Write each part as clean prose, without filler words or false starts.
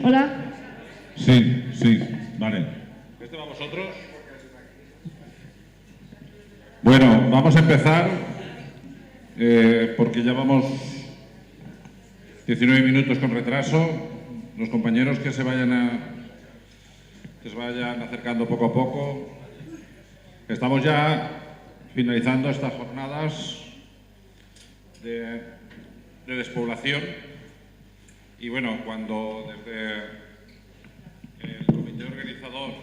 Hola. Sí, sí, vale. ¿Este va a vosotros? Bueno, vamos a empezar porque ya vamos 19 minutos con retraso. Los compañeros que se vayan acercando poco a poco. Estamos ya finalizando estas jornadas de despoblación y bueno, cuando desde el comité organizador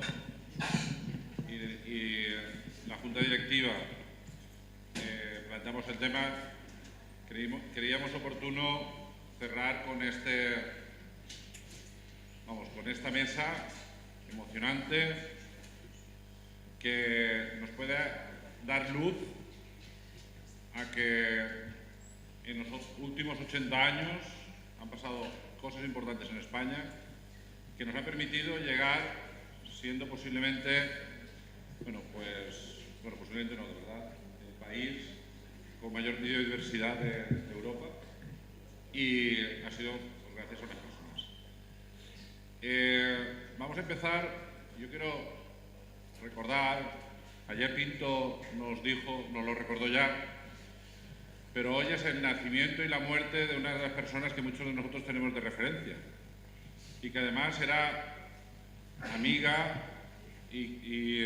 y la junta directiva planteamos el tema, creíamos oportuno cerrar con con esta mesa emocionante que nos puede dar luz a que en los últimos 80 años han pasado cosas importantes en España que nos han permitido llegar, siendo posiblemente, posiblemente no, de verdad, el país con mayor biodiversidad de Europa, y ha sido gracias a unas personas. Vamos a empezar. Yo quiero recordar, ayer Pinto nos lo recordó ya, pero hoy es el nacimiento y la muerte de una de las personas que muchos de nosotros tenemos de referencia y que además era amiga y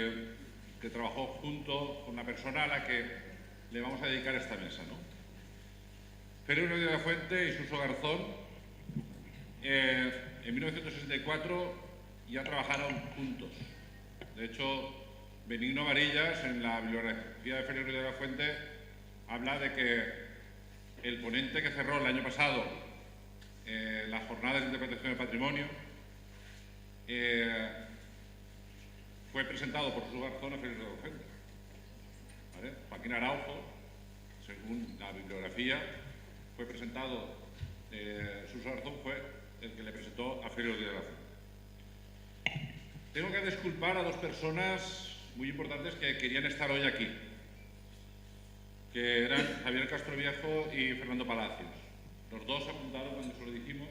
que trabajó junto con la persona a la que le vamos a dedicar esta mesa, ¿no? Félix Rodríguez de la Fuente y Suso Garzón en 1964 ya trabajaron juntos. De hecho, Benigno Varillas, en la bibliografía de Félix Rodríguez de la Fuente, habla de que el ponente que cerró el año pasado las jornadas de interpretación del patrimonio fue presentado por Suso Garzón a Félix Rodríguez de la Fuente. ¿Vale? Joaquín Araujo, según la bibliografía, fue presentado, Suso Garzón fue el que le presentó a Félix Rodríguez de la Fuente. Tengo que disculpar a dos personas muy importantes que querían estar hoy aquí, que eran Javier Castroviejo y Fernando Palacios. Los dos apuntaron cuando se lo dijimos,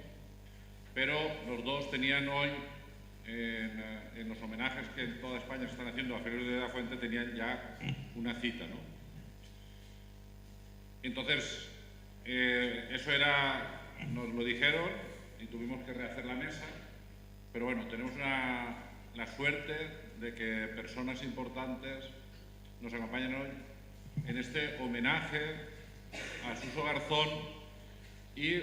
pero los dos tenían hoy, en los homenajes que en toda España se están haciendo a Félix Rodríguez de la Fuente, tenían ya una cita, ¿no? Entonces, eso nos lo dijeron y tuvimos que rehacer la mesa, pero bueno, tenemos la suerte de que personas importantes nos acompañan hoy en este homenaje a Suso Garzón y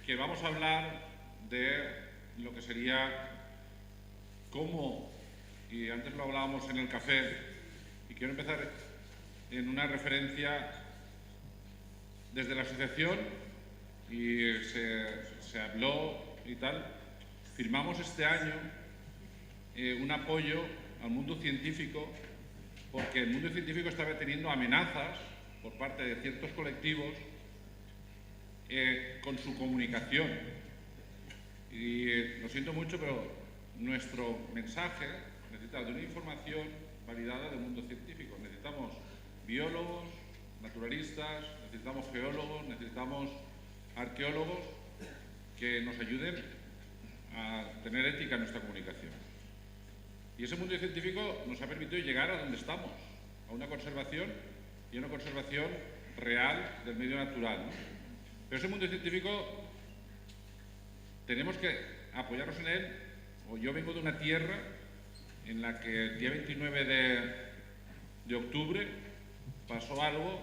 que vamos a hablar de lo que sería cómo, y antes lo hablábamos en el café, y quiero empezar en una referencia desde la asociación, y se habló y tal. Firmamos este año un apoyo al mundo científico, porque el mundo científico estaba teniendo amenazas por parte de ciertos colectivos con su comunicación. Y lo siento mucho, pero nuestro mensaje necesita de una información validada del mundo científico. Necesitamos biólogos, naturalistas, necesitamos geólogos, necesitamos arqueólogos que nos ayuden a tener ética en nuestra comunicación. Y ese mundo científico nos ha permitido llegar a donde estamos, a una conservación y a una conservación real del medio natural, ¿no? Pero ese mundo científico tenemos que apoyarnos en él. Yo vengo de una tierra en la que el día 29 de octubre pasó algo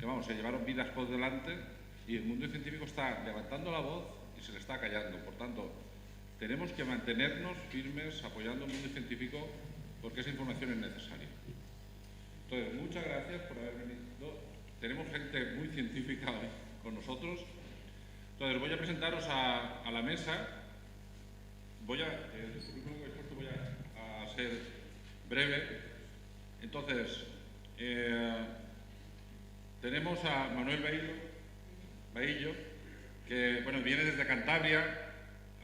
que, se llevaron vidas por delante y el mundo científico está levantando la voz y se le está callando. Por tanto, tenemos que mantenernos firmes apoyando el mundo científico porque esa información es necesaria. Entonces, muchas gracias por haber venido. Tenemos gente muy científica hoy con nosotros. Entonces, voy a presentaros a la mesa. Voy a ser breve. Entonces, tenemos a Manuel Bahillo, que viene desde Cantabria,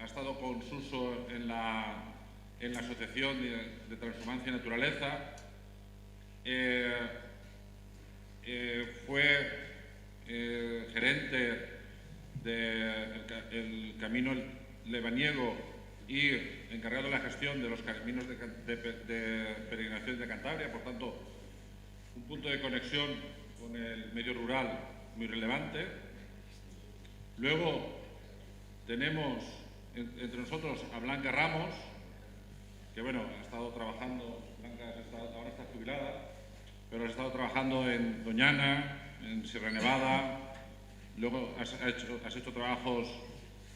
ha estado con Suso en la Asociación de Transhumancia y Naturaleza, fue gerente del Camino lebaniego y encargado de la gestión de los caminos de peregrinación de Cantabria, por tanto, un punto de conexión con el medio rural muy relevante. Luego tenemos entre nosotros a Blanca Ramos, que bueno, ha estado trabajando, Blanca ahora está jubilada, pero has estado trabajando en Doñana, en Sierra Nevada, luego has hecho trabajos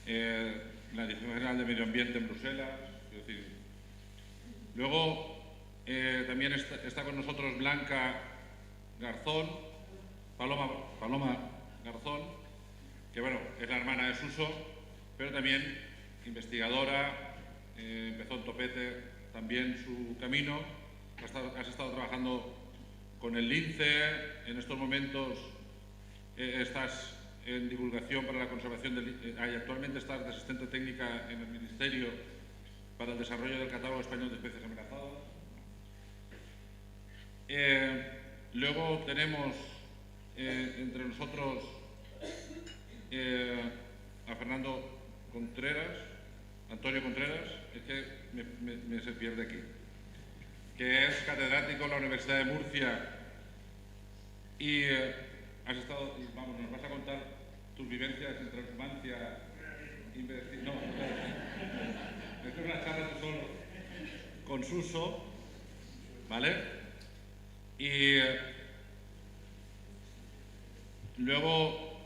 en la Dirección General de Medio Ambiente en Bruselas. Es decir, luego también está con nosotros Blanca Garzón, Paloma Garzón, que bueno, es la hermana de Suso, pero también investigadora, empezó en Topete también su camino. Has estado trabajando con el Lince, en estos momentos estás en divulgación para la conservación actualmente estás de asistente técnica en el Ministerio para el Desarrollo del Catálogo Español de Especies Amenazadas. Luego tenemos entre nosotros a Antonio Contreras, es que me se pierde aquí, que es catedrático en la Universidad de Murcia y has estado, vamos, nos vas a contar tus vivencias en transhumancia. No, esto es una charla tú solo con Suso, ¿vale? Y luego,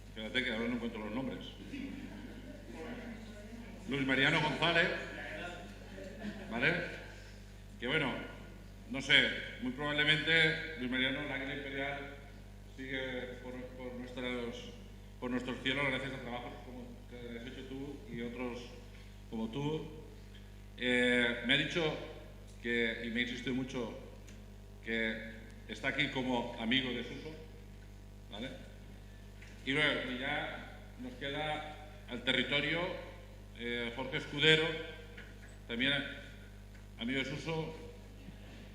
espérate que ahora no encuentro los nombres. Luis Mariano González, ¿vale? Que bueno, no sé, muy probablemente Luis Mariano, el Águila Imperial, sigue por nuestros cielos gracias a trabajos como que has hecho tú y otros como tú. Me ha dicho y me ha insistido mucho que está aquí como amigo de Suso, ¿vale? Y luego ya nos queda al territorio Jorge Escudero, también amigo de Suso.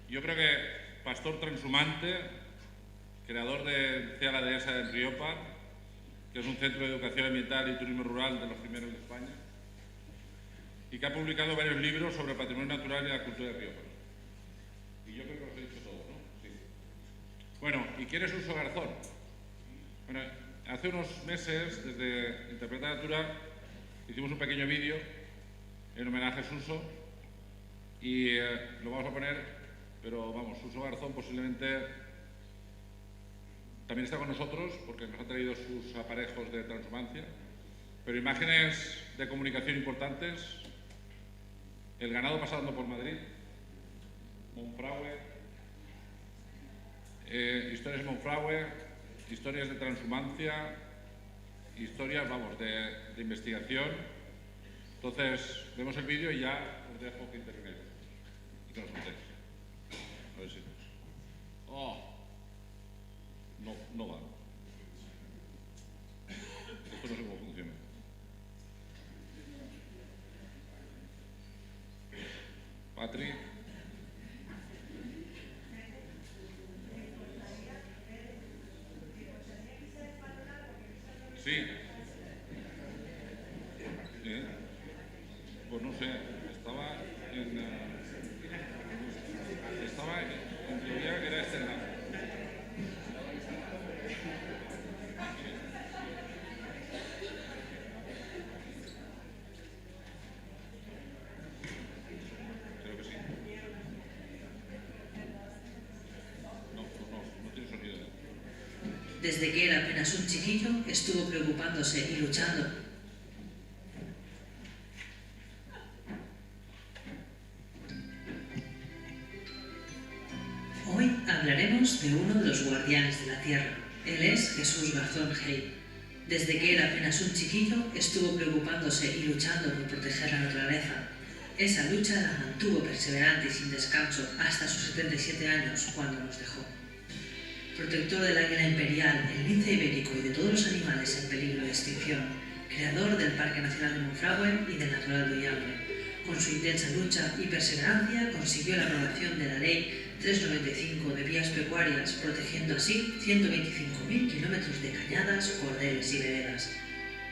Yo creo que pastor transhumante, creador de CEA La Dehesa en Riopa, que es un centro de educación ambiental y turismo rural de los primeros de España, y que ha publicado varios libros sobre el patrimonio natural y la cultura de Riopa. Y yo creo que os he dicho todo, ¿no? Sí. Bueno, ¿y quién es Suso Garzón? Bueno, hace unos meses, desde Interpreta Natura, hicimos un pequeño vídeo en homenaje a Suso y lo vamos a poner, pero vamos, Suso Garzón posiblemente también está con nosotros porque nos ha traído sus aparejos de transhumancia, pero imágenes de comunicación importantes, el ganado pasando por Madrid, Monfragüe, historias de Monfragüe, historias de transhumancia, historias, vamos, de investigación. Entonces, vemos el vídeo y ya os dejo que intervengáis y que nos contéis. A ver si... ¡Oh! No va. Esto no sé cómo funciona. Patri. Sí. Pues no sé, estaba en teoría era este enlace. Creo que sí. No tiene sonido. Desde que era apenas un chiquillo, estuvo preocupándose y luchando. Hoy hablaremos de uno de los guardianes de la tierra. Él es Jesús Garzón Hey. Desde que era apenas un chiquillo, estuvo preocupándose y luchando por proteger la naturaleza. Esa lucha la mantuvo perseverante y sin descanso hasta sus 77 años, cuando nos dejó. Protector del águila imperial, el lince ibérico y de todos los animales en peligro de extinción, creador del Parque Nacional de Monfragüe y del Natural de Ollambra. Con su intensa lucha y perseverancia consiguió la aprobación de la Ley 395 de vías pecuarias, protegiendo así 125.000 kilómetros de cañadas, cordeles y veredas.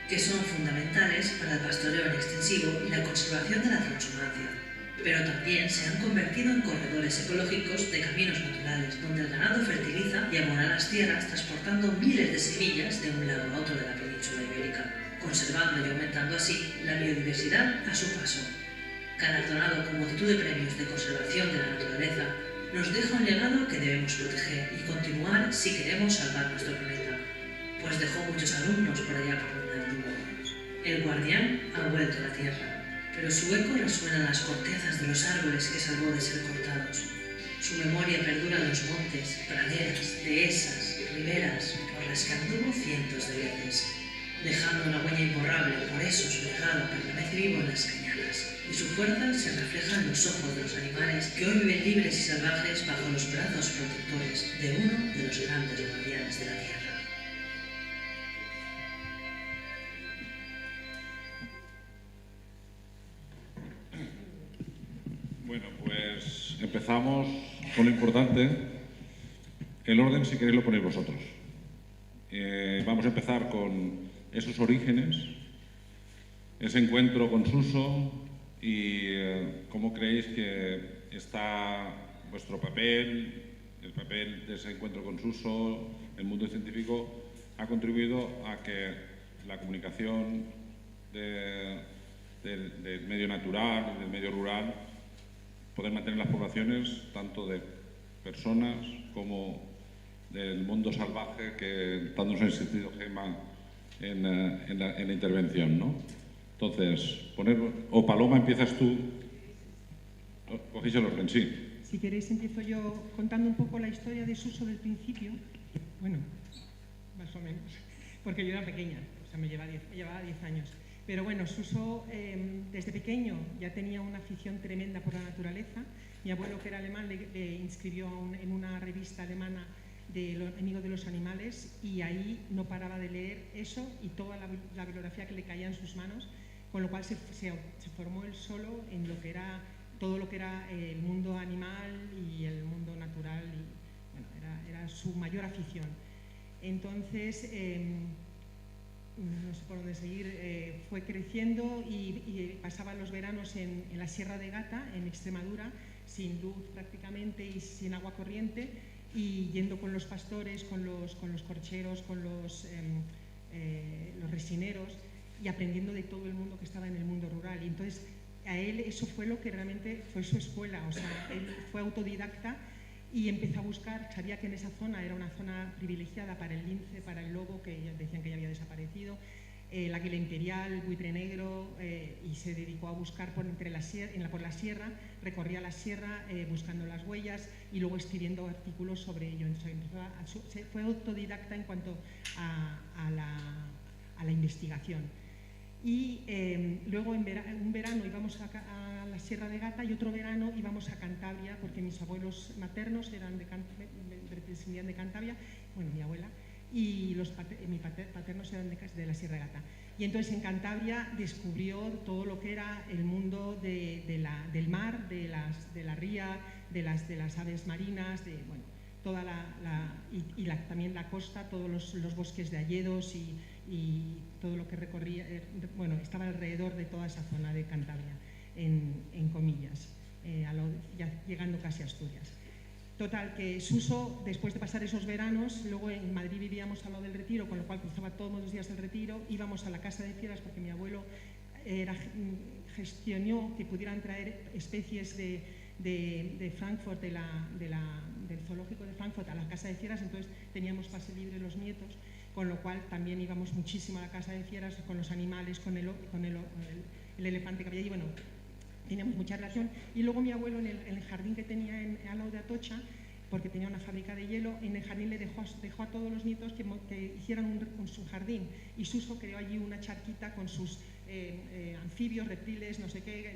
que son fundamentales para el pastoreo en extensivo y la conservación de la transhumancia, pero también se han convertido en corredores ecológicos de caminos naturales, donde el ganado fertiliza y abona las tierras transportando miles de semillas de un lado a otro de la península ibérica, conservando y aumentando así la biodiversidad a su paso. Galardonado con multitud de premios de conservación de la naturaleza, nos deja un legado que debemos proteger y continuar si queremos salvar nuestro planeta, pues dejó muchos alumnos por allá por donde anduvo. El guardián ha vuelto a la tierra, pero su eco resuena en las cortezas de los árboles que salvó de ser cortados. Su memoria perdura en los montes, praderas, dehesas, riberas, por las que anduvo cientos de veces, dejando una huella imborrable. Por eso su legado permanece vivo en las cañadas, y su fuerza se refleja en los ojos de los animales que hoy viven libres y salvajes bajo los brazos protectores de uno de los grandes guardianes de la tierra. Bueno, pues empezamos con lo importante. El orden, si queréis, lo ponéis vosotros. Vamos a empezar con esos orígenes, ese encuentro con Suso y cómo creéis que está vuestro papel, el papel de ese encuentro con Suso, el mundo científico, ha contribuido a que la comunicación del medio natural y del medio rural poder mantener las poblaciones tanto de personas como del mundo salvaje, que tanto nos ha insistido Gemma en la intervención, ¿no? Entonces, Paloma, empiezas tú. Cogéis el orden, sí. Si queréis, empiezo yo contando un poco la historia de Suso del principio. Bueno, más o menos, porque yo era pequeña, o sea, me llevaba 10 años. Pero bueno, Suso desde pequeño ya tenía una afición tremenda por la naturaleza. Mi abuelo, que era alemán, le inscribió en una revista alemana de Los Amigos de los Animales, y ahí no paraba de leer eso y toda la bibliografía que le caía en sus manos, con lo cual se formó él solo en lo que era todo lo que era el mundo animal y el mundo natural, y bueno, era su mayor afición. Entonces, no sé por dónde seguir, fue creciendo y pasaba los veranos en la Sierra de Gata, en Extremadura, sin luz prácticamente y sin agua corriente, y yendo con los pastores, con los corcheros, con los resineros, y aprendiendo de todo el mundo que estaba en el mundo rural. Y entonces a él eso fue lo que realmente fue su escuela, o sea, él fue autodidacta y empezó a buscar, sabía que en esa zona era una zona privilegiada para el lince, para el lobo, que decían que ya había desaparecido, la águila imperial, buitre negro, y se dedicó a buscar por la sierra, recorría la sierra buscando las huellas y luego escribiendo artículos sobre ello. Entonces, fue autodidacta en cuanto a la investigación. Y luego un verano íbamos a la Sierra de Gata y otro verano íbamos a Cantabria, porque mis abuelos maternos descendían de Cantabria, bueno, mi abuela, y mis paternos eran de la Sierra de Gata. Y entonces en Cantabria descubrió todo lo que era el mundo del mar, de la ría, de las aves marinas, bueno, toda también la costa, todos los bosques de hayedos y todo lo que recorría, bueno, estaba alrededor de toda esa zona de Cantabria, en comillas, ya llegando casi a Asturias. Total, que Suso, después de pasar esos veranos, luego en Madrid vivíamos al lado del Retiro, con lo cual cruzaba todos los días el Retiro, íbamos a la Casa de Fieras porque mi abuelo gestionó que pudieran traer especies de Frankfurt, del zoológico de Frankfurt, a la Casa de Fieras. Entonces teníamos pase libre los nietos, con lo cual también íbamos muchísimo a la Casa de Fieras con los animales, con el elefante que había allí. Bueno, teníamos mucha relación. Y luego mi abuelo, en el jardín que tenía al lado de Atocha, porque tenía una fábrica de hielo, en el jardín le dejó a todos los nietos que hicieran su jardín, y Suso creó allí una charquita con sus anfibios, reptiles, no sé qué,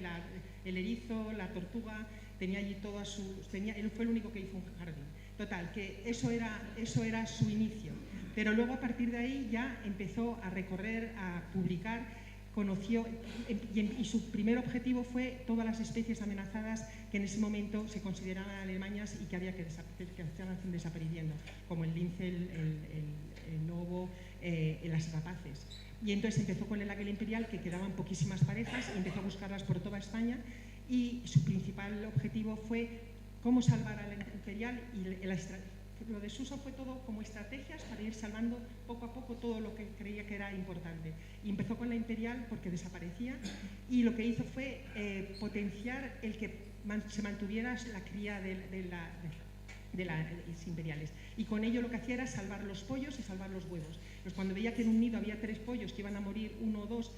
el erizo, la tortuga, tenía allí todas él fue el único que hizo un jardín. Total, que eso era su inicio. Pero luego, a partir de ahí, ya empezó a recorrer, a publicar, conoció, y su primer objetivo fue todas las especies amenazadas que en ese momento se consideraban alemanas y que estaban desapareciendo, como el lince, el lobo, las rapaces. Y entonces empezó con el águila imperial, que quedaban poquísimas parejas, y empezó a buscarlas por toda España, y su principal objetivo fue cómo salvar al imperial, y lo de Suso fue todo como estrategias para ir salvando poco a poco todo lo que creía que era importante. Y empezó con la imperial porque desaparecía, y lo que hizo fue potenciar el que se mantuviera la cría de las imperiales. Y con ello lo que hacía era salvar los pollos y salvar los huevos. Pues cuando veía que en un nido había 3 pollos que iban a morir, 1 o 2,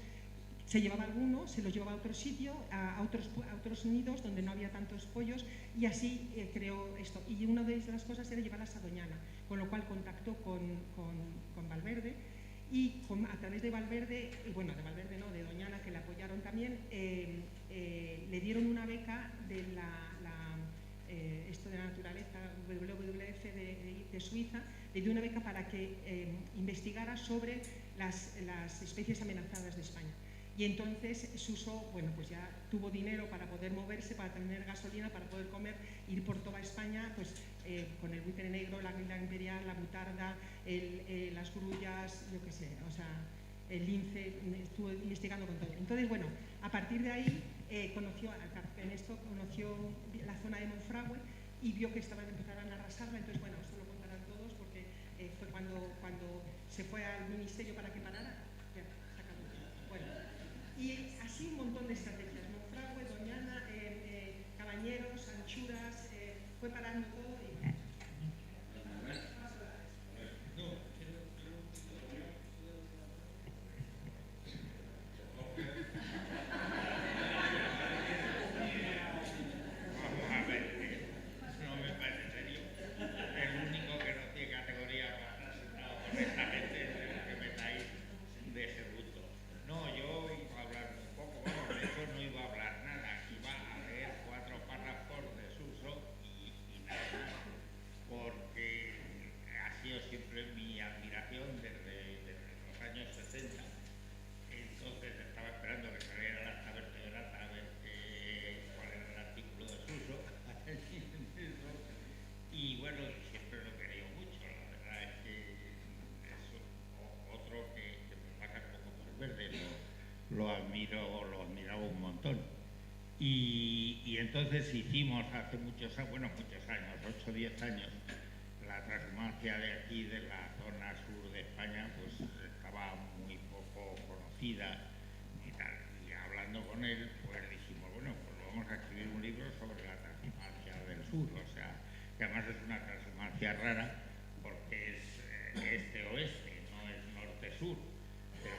se llevaba alguno, se los llevaba a otro sitio, a otros nidos donde no había tantos pollos, y así creó esto. Y una de las cosas era llevarlas a Doñana, con lo cual contactó con Valverde, y a través de Valverde, y bueno, de Valverde no, de Doñana, que le apoyaron también, le dieron una beca de esto de la naturaleza, WWF de Suiza, le dio una beca para que investigara sobre las especies amenazadas de España. Y entonces Suso, bueno, pues ya tuvo dinero para poder moverse, para tener gasolina, para poder comer, ir por toda España, pues con el buitre negro, la águila imperial, la butarda, las grullas, yo qué sé, o sea, el lince, estuvo investigando con todo. Entonces, bueno, a partir de ahí conoció la zona de Monfragüe y vio que empezaban a arrasarla. Entonces, bueno, esto lo contarán todos porque fue cuando se fue al ministerio para que parara. Ya, se acabó. Bueno, y así un montón de estrategias. Monfragüe, Doñana, Cabañeros, Anchuras, fue parando todo y... lo admiraba un montón. Y entonces hicimos hace muchos años, 8 o 10 años, la transhumancia de aquí, de la zona sur de España, pues estaba muy poco conocida y tal. Y hablando con él, pues dijimos, bueno, pues vamos a escribir un libro sobre la transhumancia del sur, o sea, que además es una transhumancia rara porque es este-oeste, no es norte-sur, pero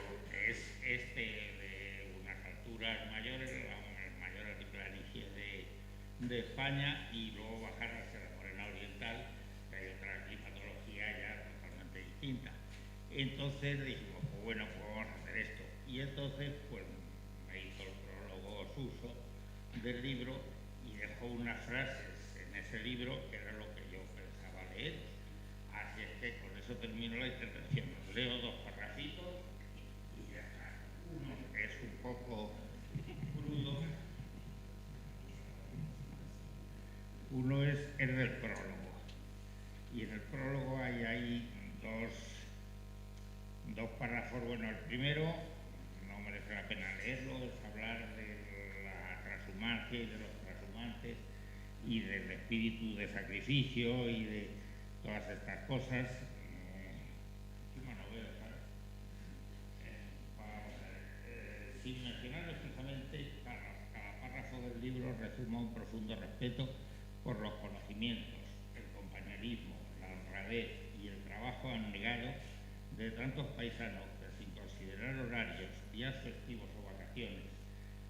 es este de unas alturas mayores, las mayores de planicie de España, y luego bajar hacia la Morena Oriental, que hay otra climatología ya totalmente distinta. Entonces dijimos, pues bueno, pues vamos a hacer esto. Y entonces, pues me hizo el prólogo Suso del libro y dejó unas frases en ese libro que era lo que yo pensaba leer. Así es que con eso termino la intervención. Leo 2 parrafitos y ya está. Uno es un poco crudo. Uno es el del prólogo. Y en el prólogo hay ahí dos párrafos. Bueno, el primero no merece la pena leerlo, es hablar de la transhumancia y de los transhumantes y del espíritu de sacrificio y de todas estas cosas. Sin mencionar expresamente, cada párrafo del libro resuma un profundo respeto por los conocimientos, el compañerismo, la honradez y el trabajo abnegado de tantos paisanos que, sin considerar horarios, días festivos o vacaciones,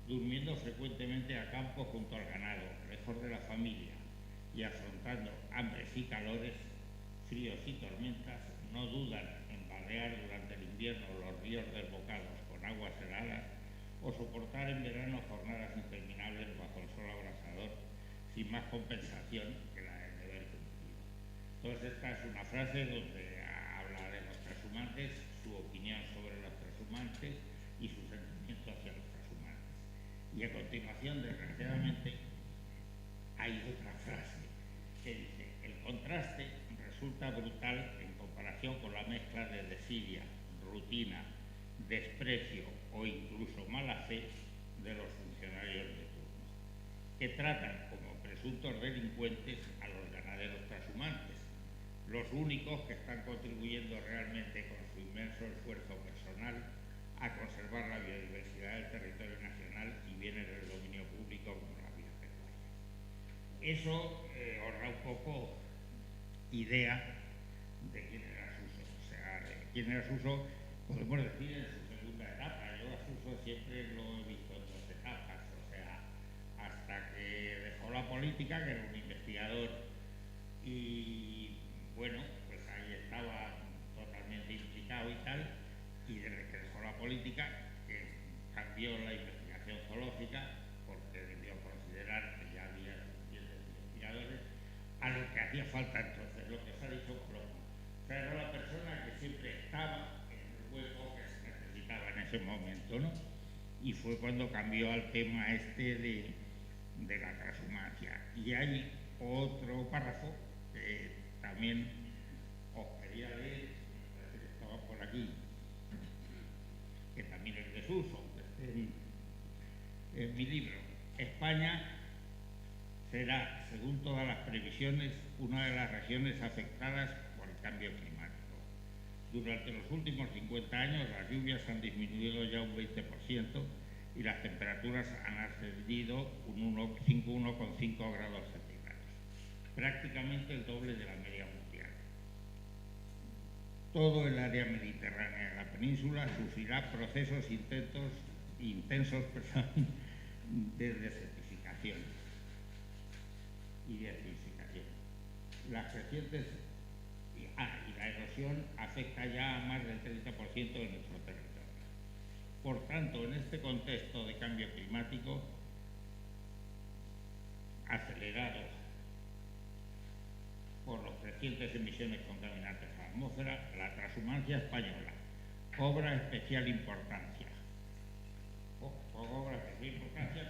durmiendo frecuentemente a campo junto al ganado, lejos de la familia, y afrontando hambres y calores, fríos y tormentas, no dudan en barrear durante el invierno los ríos desbocados con aguas heladas o soportar en verano jornadas interminables bajo el sol abrasador, sin más compensación que la del deber cumplido. Entonces, esta es una frase donde habla de los transhumantes, su opinión sobre los transhumantes y su sentimiento hacia los transhumantes. Y a continuación, desgraciadamente, hay otra frase que dice: el contraste resulta brutal en comparación con la mezcla de desidia, rutina, desprecio o incluso mala fe de los funcionarios de turno, que tratan como presuntos delincuentes a los ganaderos trashumantes, los únicos que están contribuyendo realmente con su inmenso esfuerzo personal a conservar la biodiversidad del territorio nacional y bienes del dominio público como la vida pecuaria. Eso os da un poco idea de quién era Suso. O sea, de quién era Suso, podemos decir en su segunda etapa. Yo a Suso siempre lo he visto en dos etapas, o sea, hasta que dejó la política, que era un investigador, y bueno, pues ahí estaba totalmente implicado y tal, y desde que dejó la política, que cambió la investigación zoológica, porque debió considerar que ya había suficientes investigadores, a lo que hacía falta entonces, lo que se ha dicho Paloma. O sea, era la persona que siempre estaba en el hueco que se necesitaba en ese momento, ¿no? Y fue cuando cambió al tema este de la transhumancia. Y hay otro párrafo que también os quería leer, me parece que estaba por aquí, que también es de Suso, en mi libro. España será, según todas las previsiones, una de las regiones afectadas por el cambio climático. Durante los últimos 50 años las lluvias han disminuido ya un 20% y las temperaturas han ascendido un 1,5 grados centígrados, prácticamente el doble de la media mundial. Todo el área mediterránea de la península sufrirá procesos intensos de desertificación y desertificación. Las crecientes y la erosión afecta ya a más del 30% de nuestro territorio. Por tanto, en este contexto de cambio climático acelerado por las crecientes emisiones contaminantes a la atmósfera, la transhumancia española cobra especial importancia.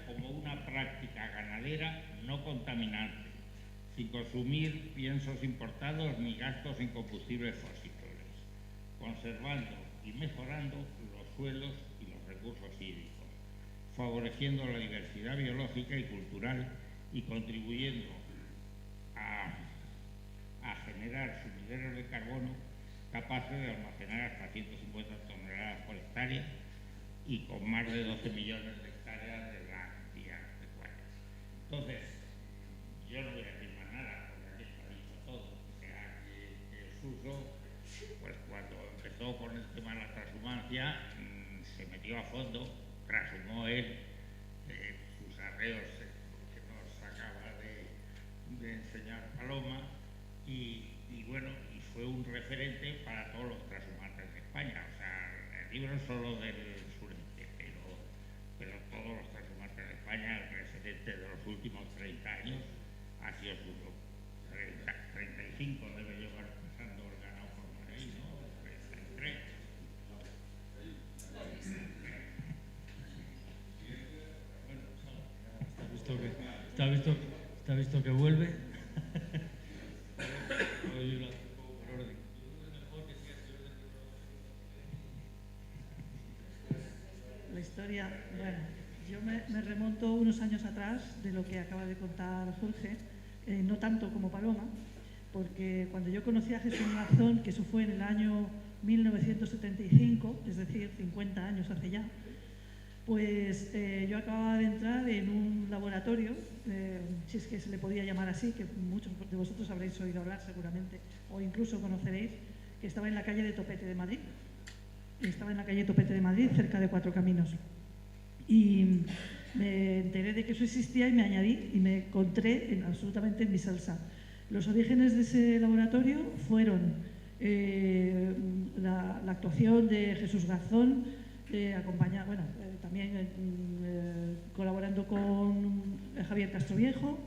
Como una práctica ganadera no contaminante, sin consumir piensos importados ni gastos en combustibles fósiles, conservando y mejorando los suelos y los recursos hídricos, favoreciendo la diversidad biológica y cultural y contribuyendo a generar sumideros de carbono capaces de almacenar hasta 150 toneladas por hectárea y con más de 12 millones de hectáreas de ganadería pecuaria. Entonces, yo no voy a decir más nada, porque aquí está dicho todo. O sea, que Suso, pues cuando empezó con el tema de la transhumancia, se metió a fondo, transhumó él sus arreos que nos acaba de enseñar Paloma, y bueno, y fue un referente para todos los transhumantes de España. O sea, el libro es solo del sureste, pero todos los transhumantes de España, el referente de los últimos 30 años ha sido Suso. 35 debe llevar pasando el ganado por Mareí, ¿no? 33. Bueno, está visto que vuelve. La historia, bueno, yo me remonto unos años atrás de lo que acaba de contar Jorge, no tanto como Paloma, porque cuando yo conocí a Jesús Garzón, que eso fue en el año 1975, es decir, 50 años hace ya, pues yo acababa de entrar en un laboratorio, si es que se le podía llamar así, que muchos de vosotros habréis oído hablar seguramente, o incluso conoceréis, que estaba en la calle de Topete de Madrid. Estaba en la calle Topete de Madrid, cerca de Cuatro Caminos. Y me enteré de que eso existía y me añadí y me encontré absolutamente en mi salsa. Los orígenes de ese laboratorio fueron la actuación de Jesús Garzón, también colaborando con Javier Castroviejo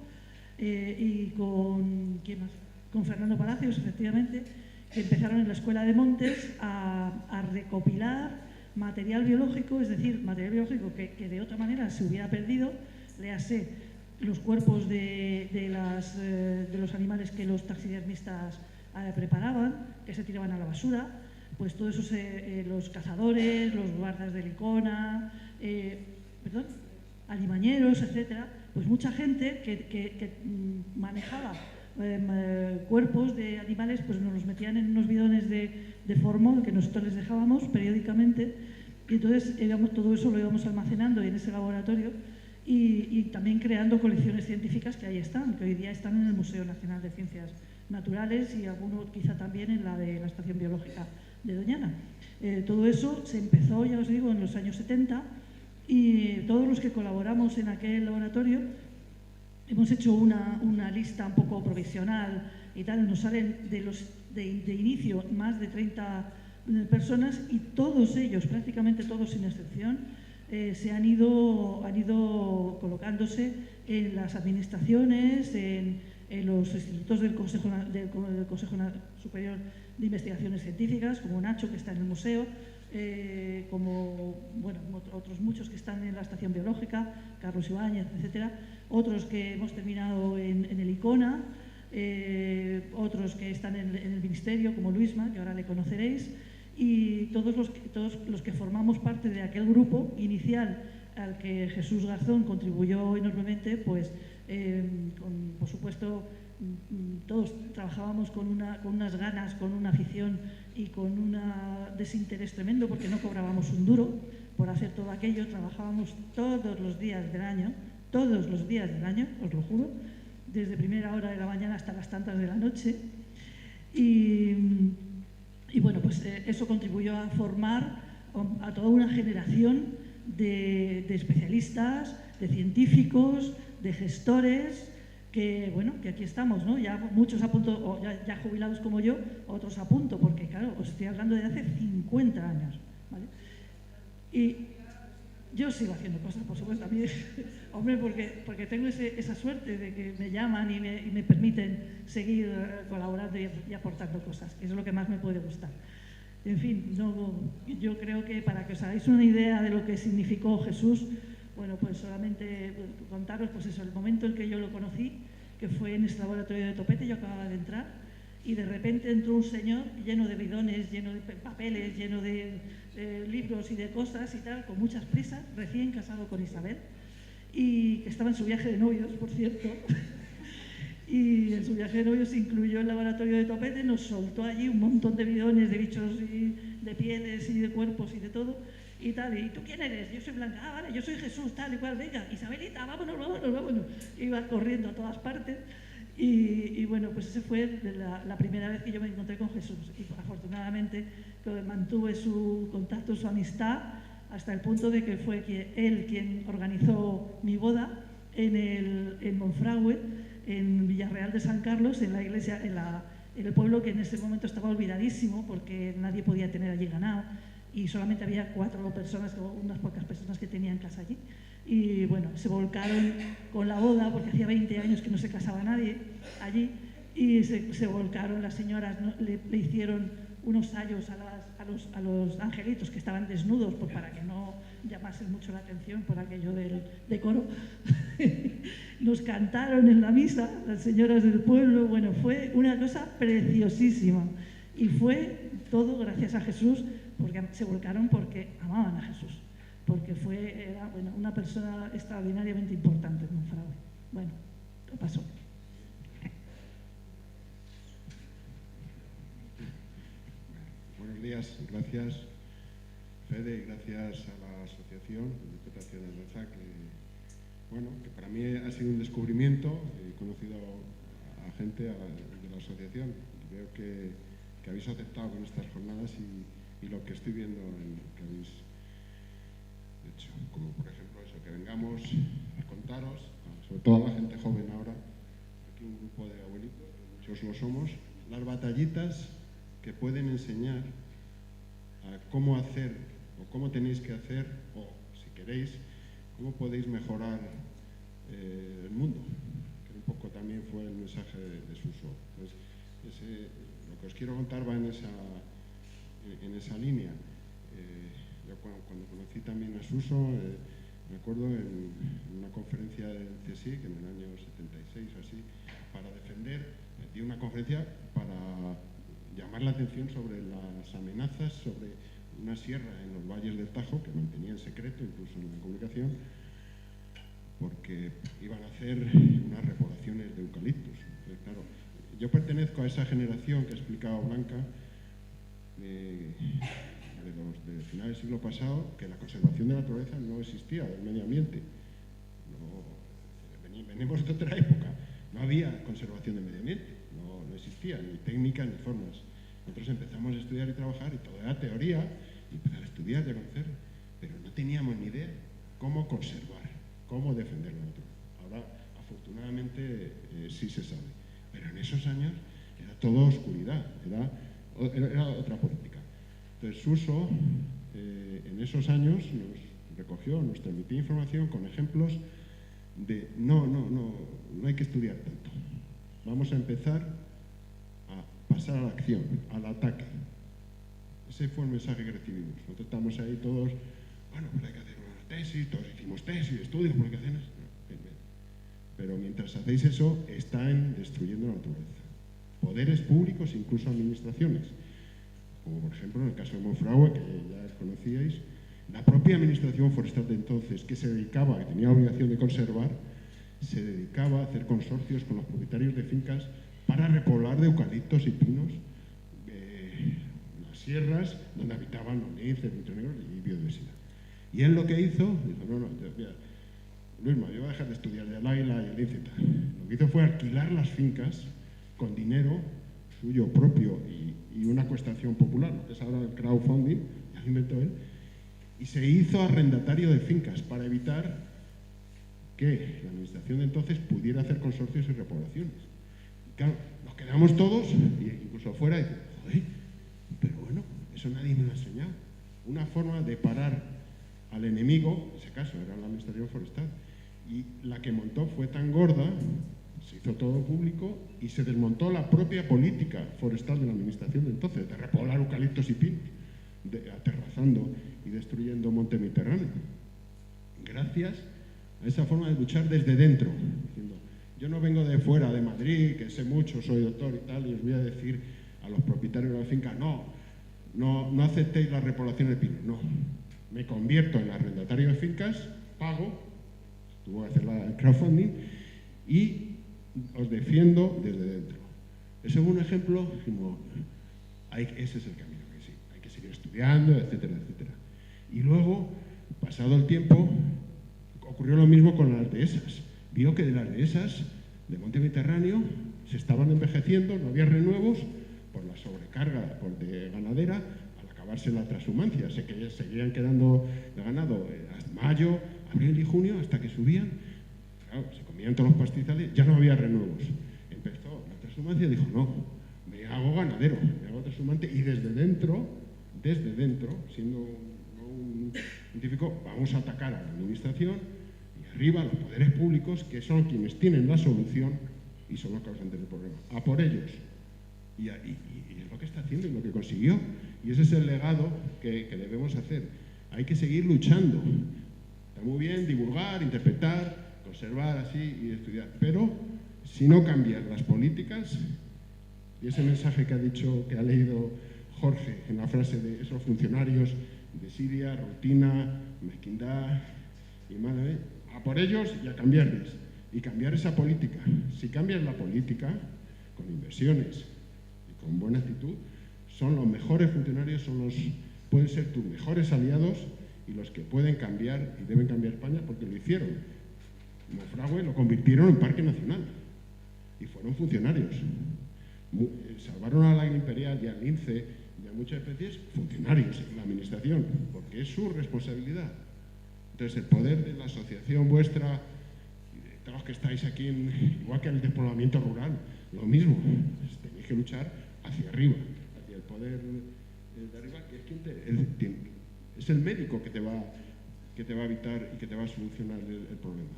y con, ¿quién más? Con Fernando Palacios, efectivamente, que empezaron en la Escuela de Montes a recopilar material biológico, es decir, material biológico que de otra manera se hubiera perdido, léase los cuerpos de los animales que los taxidermistas preparaban, que se tiraban a la basura, pues todo eso los cazadores, los guardas del Icona, alimañeros, etcétera, pues mucha gente que manejaba cuerpos de animales, pues nos los metían en unos bidones de formol que nosotros les dejábamos periódicamente, y entonces todo eso lo íbamos almacenando en ese laboratorio y también creando colecciones científicas que ahí están, que hoy día están en el Museo Nacional de Ciencias Naturales y algunos quizá también en la de la Estación Biológica de Doñana. Todo eso se empezó, ya os digo, en los años 70, y todos los que colaboramos en aquel laboratorio hemos hecho una lista un poco provisional y tal. Nos salen de inicio más de 30 personas, y todos ellos, prácticamente todos sin excepción, se han ido colocándose en las administraciones, en los institutos del Consejo Superior de Investigaciones Científicas, como Nacho, que está en el museo, como otros muchos que están en la Estación Biológica, Carlos Ibáñez, etcétera, otros que hemos terminado en el Icona, otros que están en el Ministerio, como Luisma, que ahora le conoceréis, y todos los que formamos parte de aquel grupo inicial al que Jesús Garzón contribuyó enormemente, pues por supuesto todos trabajábamos con unas ganas, con una afición y con un desinterés tremendo, porque no cobrábamos un duro por hacer todo aquello. Trabajábamos todos los días del año, os lo juro, desde primera hora de la mañana hasta las tantas de la noche. Y bueno, pues eso contribuyó a formar a toda una generación de especialistas, de científicos, de gestores, que aquí estamos, ¿no? Ya muchos a punto, o ya jubilados como yo, otros a punto, porque claro, os estoy hablando de hace 50 años, ¿vale? Y yo sigo haciendo cosas, por supuesto, a mí, hombre, porque tengo esa suerte de que me llaman y me permiten seguir colaborando y aportando cosas, que es lo que más me puede gustar. En fin, yo creo que para que os hagáis una idea de lo que significó Jesús, bueno, pues solamente contaros, pues eso, el momento en que yo lo conocí, que fue en este laboratorio de Topete. Yo acababa de entrar y de repente entró un señor lleno de bidones, lleno de papeles, lleno de libros y de cosas y tal, con muchas prisas, recién casado con Isabel, y que estaba en su viaje de novios, por cierto. Y en su viaje de novios incluyó el laboratorio de Topete, nos soltó allí un montón de bidones de bichos y de pieles y de cuerpos y de todo. Y tal, ¿y tú quién eres? Yo soy Blanca. Ah, vale, yo soy Jesús, tal y cual, venga, Isabelita, vámonos. Iba corriendo a todas partes y bueno, pues esa fue la primera vez que yo me encontré con Jesús, y afortunadamente mantuve su contacto, su amistad, hasta el punto de que fue él quien organizó mi boda en Monfragüe, en Villarreal de San Carlos, en la iglesia, en el pueblo que en ese momento estaba olvidadísimo porque nadie podía tener allí ganado, y solamente había 4 personas, o unas pocas personas que tenían casa allí. Y bueno, se volcaron con la boda, porque hacía 20 años que no se casaba nadie allí, y se volcaron las señoras, ¿no? Le hicieron unos sayos a los angelitos que estaban desnudos, pues para que no llamasen mucho la atención por aquello del decoro. Nos cantaron en la misa las señoras del pueblo. Bueno, fue una cosa preciosísima, y fue todo gracias a Jesús, porque se volcaron porque amaban a Jesús, porque era una persona extraordinariamente importante en Monfragüe. Bueno, ¿qué pasó? Buenos días, gracias Fede, gracias a la Asociación de Interpretación de Raza, que para mí ha sido un descubrimiento. He conocido a gente de la asociación, y veo que habéis aceptado con estas jornadas y lo que estoy viendo que habéis hecho, como por ejemplo eso, que vengamos a contaros, sobre todo a la gente joven ahora, aquí un grupo de abuelitos, muchos lo somos, las batallitas que pueden enseñar a cómo hacer o cómo tenéis que hacer, o si queréis, cómo podéis mejorar el mundo, que un poco también fue el mensaje de Suso. Entonces, lo que os quiero contar va en esa línea. Yo cuando conocí también a Suso, me acuerdo en una conferencia del CSIC en el año 76 o así, para defender di una conferencia para llamar la atención sobre las amenazas sobre una sierra en los valles del Tajo, que mantenía en secreto, incluso en la comunicación, porque iban a hacer unas repoblaciones de eucaliptos. Entonces, claro, yo pertenezco a esa generación que ha explicado Blanca, del final del siglo pasado, que la conservación de la naturaleza no existía, del medio ambiente. Venimos de otra época, no había conservación del medio ambiente, no existía, ni técnicas ni formas. Nosotros empezamos a estudiar y trabajar, y todo era teoría, y empezar a estudiar y a conocer, pero no teníamos ni idea cómo conservar, cómo defender la naturaleza. Ahora, afortunadamente, sí se sabe, pero en esos años era todo oscuridad, era otra política. Entonces, Suso, en esos años, nos transmitía información con ejemplos de no hay que estudiar tanto. Vamos a empezar a pasar a la acción, al ataque. Ese fue el mensaje que recibimos. Nosotros estamos ahí todos, bueno, pues hay que hacer una tesis, todos hicimos tesis, estudios, publicaciones. Pero mientras hacéis eso, están destruyendo la naturaleza. Poderes públicos, incluso administraciones. Como por ejemplo en el caso de Monfragüe, que ya conocíais, la propia administración forestal de entonces, que se dedicaba, que tenía obligación de conservar, se dedicaba a hacer consorcios con los propietarios de fincas para repoblar de eucaliptos y pinos las sierras donde habitaban los linces, negros y biodiversidad. Y él lo que hizo, dijo, no, mira, Luisma, yo voy a dejar de estudiar el águila y el lince. Lo que hizo fue alquilar las fincas con dinero suyo propio y una acuestación popular, que es ahora el crowdfunding, ya lo inventó él, y se hizo arrendatario de fincas para evitar que la administración de entonces pudiera hacer consorcios y repoblaciones. Y claro, nos quedamos todos, incluso afuera, y dicen, joder, pero bueno, eso nadie me lo ha enseñado. Una forma de parar al enemigo, en ese caso era la administración forestal, y la que montó fue tan gorda, se hizo todo público y se desmontó la propia política forestal de la administración de entonces, de repoblar eucaliptos y pinos, aterrazando y destruyendo monte mediterráneo. Gracias a esa forma de luchar desde dentro, diciendo, yo no vengo de fuera, de Madrid, que sé mucho, soy doctor y tal, y os voy a decir a los propietarios de la finca, no aceptéis la repoblación de pinos, no. Me convierto en arrendatario de fincas, pago, tuvo que hacer el crowdfunding, y os defiendo desde dentro. Ese es un ejemplo, ese es el camino, que sí, hay que seguir estudiando, etcétera, etcétera. Y luego, pasado el tiempo, ocurrió lo mismo con las dehesas. Vio que de las dehesas de monte mediterráneo se estaban envejeciendo, no había renuevos por la sobrecarga de ganadera, al acabarse la transhumancia. Seguían quedando el ganado hasta mayo, abril y junio, hasta que subían. Claro, se comían todos los pastizales, ya no había renuevos. Empezó la transhumancia y dijo, no, me hago ganadero, me hago transhumante, y desde dentro, siendo un científico, vamos a atacar a la administración y arriba a los poderes públicos, que son quienes tienen la solución y son los causantes del problema. A por ellos. Y es lo que está haciendo y lo que consiguió. Y ese es el legado que debemos hacer. Hay que seguir luchando. Está muy bien divulgar, interpretar, conservar así y estudiar, pero si no cambian las políticas, y ese mensaje que ha leído Jorge en la frase de esos funcionarios, desidia, rutina, mezquindad y mala, a por ellos y a cambiarles, y cambiar esa política. Si cambias la política con inversiones y con buena actitud, son los mejores funcionarios, pueden ser tus mejores aliados y los que pueden cambiar y deben cambiar España, porque lo hicieron. Monfragüe lo convirtieron en parque nacional y fueron funcionarios. Salvaron al águila imperial y al lince y a muchas especies, funcionarios en la administración, porque es su responsabilidad. Entonces, el poder de la asociación vuestra, y de todos los que estáis aquí, igual que el despoblamiento rural, lo mismo, tenéis que luchar hacia arriba, hacia el poder de arriba, que es es el médico que te va a evitar y que te va a solucionar el problema.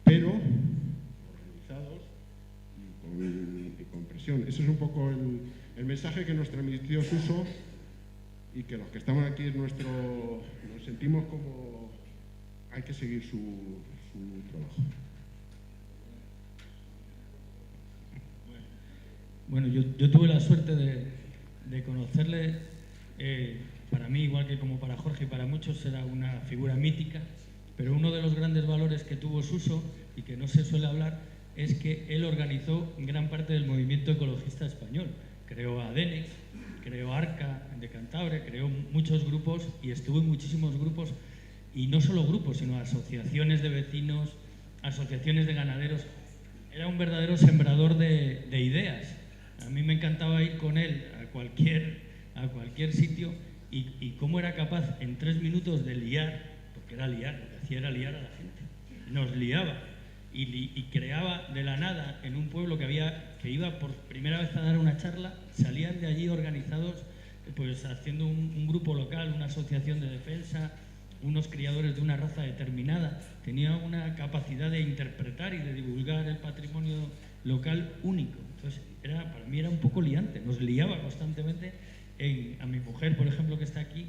Pero organizados y con presión. Ese es un poco el mensaje que nos transmitió Suso, y que los que estamos aquí nos sentimos como hay que seguir su trabajo. Bueno, yo tuve la suerte de conocerle. Para mí, igual que como para Jorge y para muchos, era una figura mítica, pero uno de los grandes valores que tuvo Suso y que no se suele hablar es que él organizó gran parte del movimiento ecologista español. Creó ADENEC, creó ARCA de Cantabria, creó muchos grupos y estuvo en muchísimos grupos, y no solo grupos, sino asociaciones de vecinos, asociaciones de ganaderos. Era un verdadero sembrador de ideas. A mí me encantaba ir con él a cualquier sitio y cómo era capaz en 3 minutos de liar, porque era liar, lo que hacía era liar a la gente. Nos liaba y creaba de la nada en un pueblo que iba por primera vez a dar una charla, salían de allí organizados, pues haciendo un grupo local, una asociación de defensa, unos criadores de una raza determinada. Tenía una capacidad de interpretar y de divulgar el patrimonio local único. Entonces, para mí era un poco liante, nos liaba constantemente. A mi mujer, por ejemplo, que está aquí,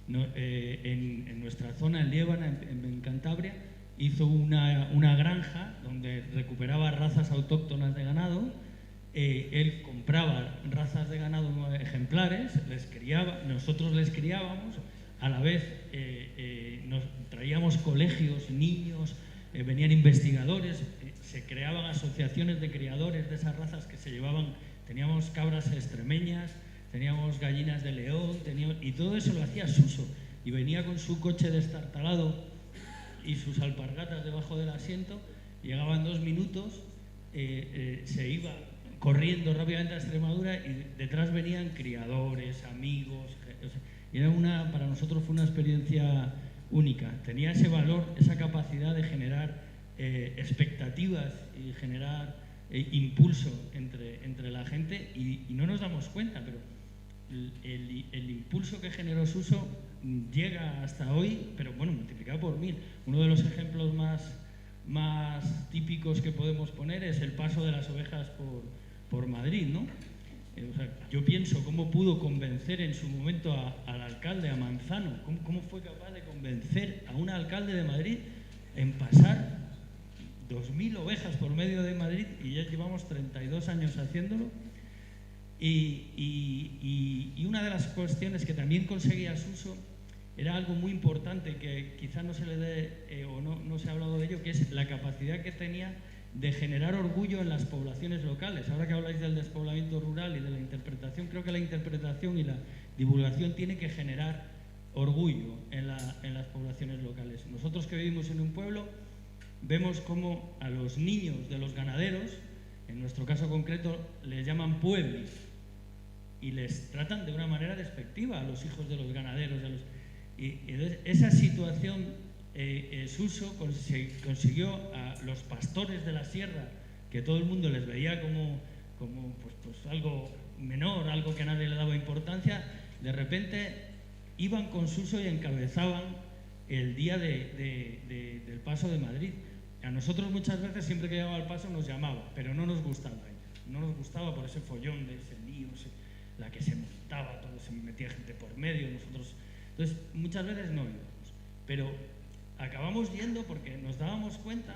en nuestra zona, en Liébana, en Cantabria, hizo una granja donde recuperaba razas autóctonas de ganado. Él compraba razas de ganado ejemplares, nosotros les criábamos, a la vez nos traíamos colegios, niños, venían investigadores, se creaban asociaciones de criadores de esas razas que se llevaban. Teníamos cabras extremeñas, teníamos gallinas de León, y todo eso lo hacía Suso, y venía con su coche destartalado y sus alpargatas debajo del asiento, llegaba en 2 minutos, se iba corriendo rápidamente a Extremadura y detrás venían criadores, amigos. Para nosotros fue una experiencia única. Tenía ese valor, esa capacidad de generar expectativas y generar impulso entre la gente, y no nos damos cuenta, pero el impulso que generó Suso llega hasta hoy, pero bueno, multiplicado por 1000. Uno de los ejemplos más típicos que podemos poner es el paso de las ovejas por Madrid, ¿no? Yo pienso cómo pudo convencer en su momento al alcalde, a Manzano, cómo fue capaz de convencer a un alcalde de Madrid en pasar 2000 ovejas por medio de Madrid, y ya llevamos 32 años haciéndolo. Y una de las cuestiones que también conseguía Suso era algo muy importante que quizás no se le dé o no se ha hablado de ello, que es la capacidad que tenía de generar orgullo en las poblaciones locales. Ahora que habláis del despoblamiento rural y de la interpretación, creo que la interpretación y la divulgación tiene que generar orgullo en las poblaciones locales. Nosotros que vivimos en un pueblo vemos cómo a los niños de los ganaderos, en nuestro caso concreto, les llaman pueblis y les tratan de una manera despectiva a los hijos de los ganaderos. Y entonces, esa situación, Suso consiguió a los pastores de la sierra, que todo el mundo les veía como pues algo menor, algo que a nadie le daba importancia, de repente iban con Suso y encabezaban el día del paso de Madrid. A nosotros muchas veces, siempre que llegaba al paso, nos llamaba, pero no nos gustaba ella. No nos gustaba por ese follón de ese lío, la que se montaba, todo se metía gente por medio. Entonces, muchas veces no íbamos, pero acabamos yendo porque nos dábamos cuenta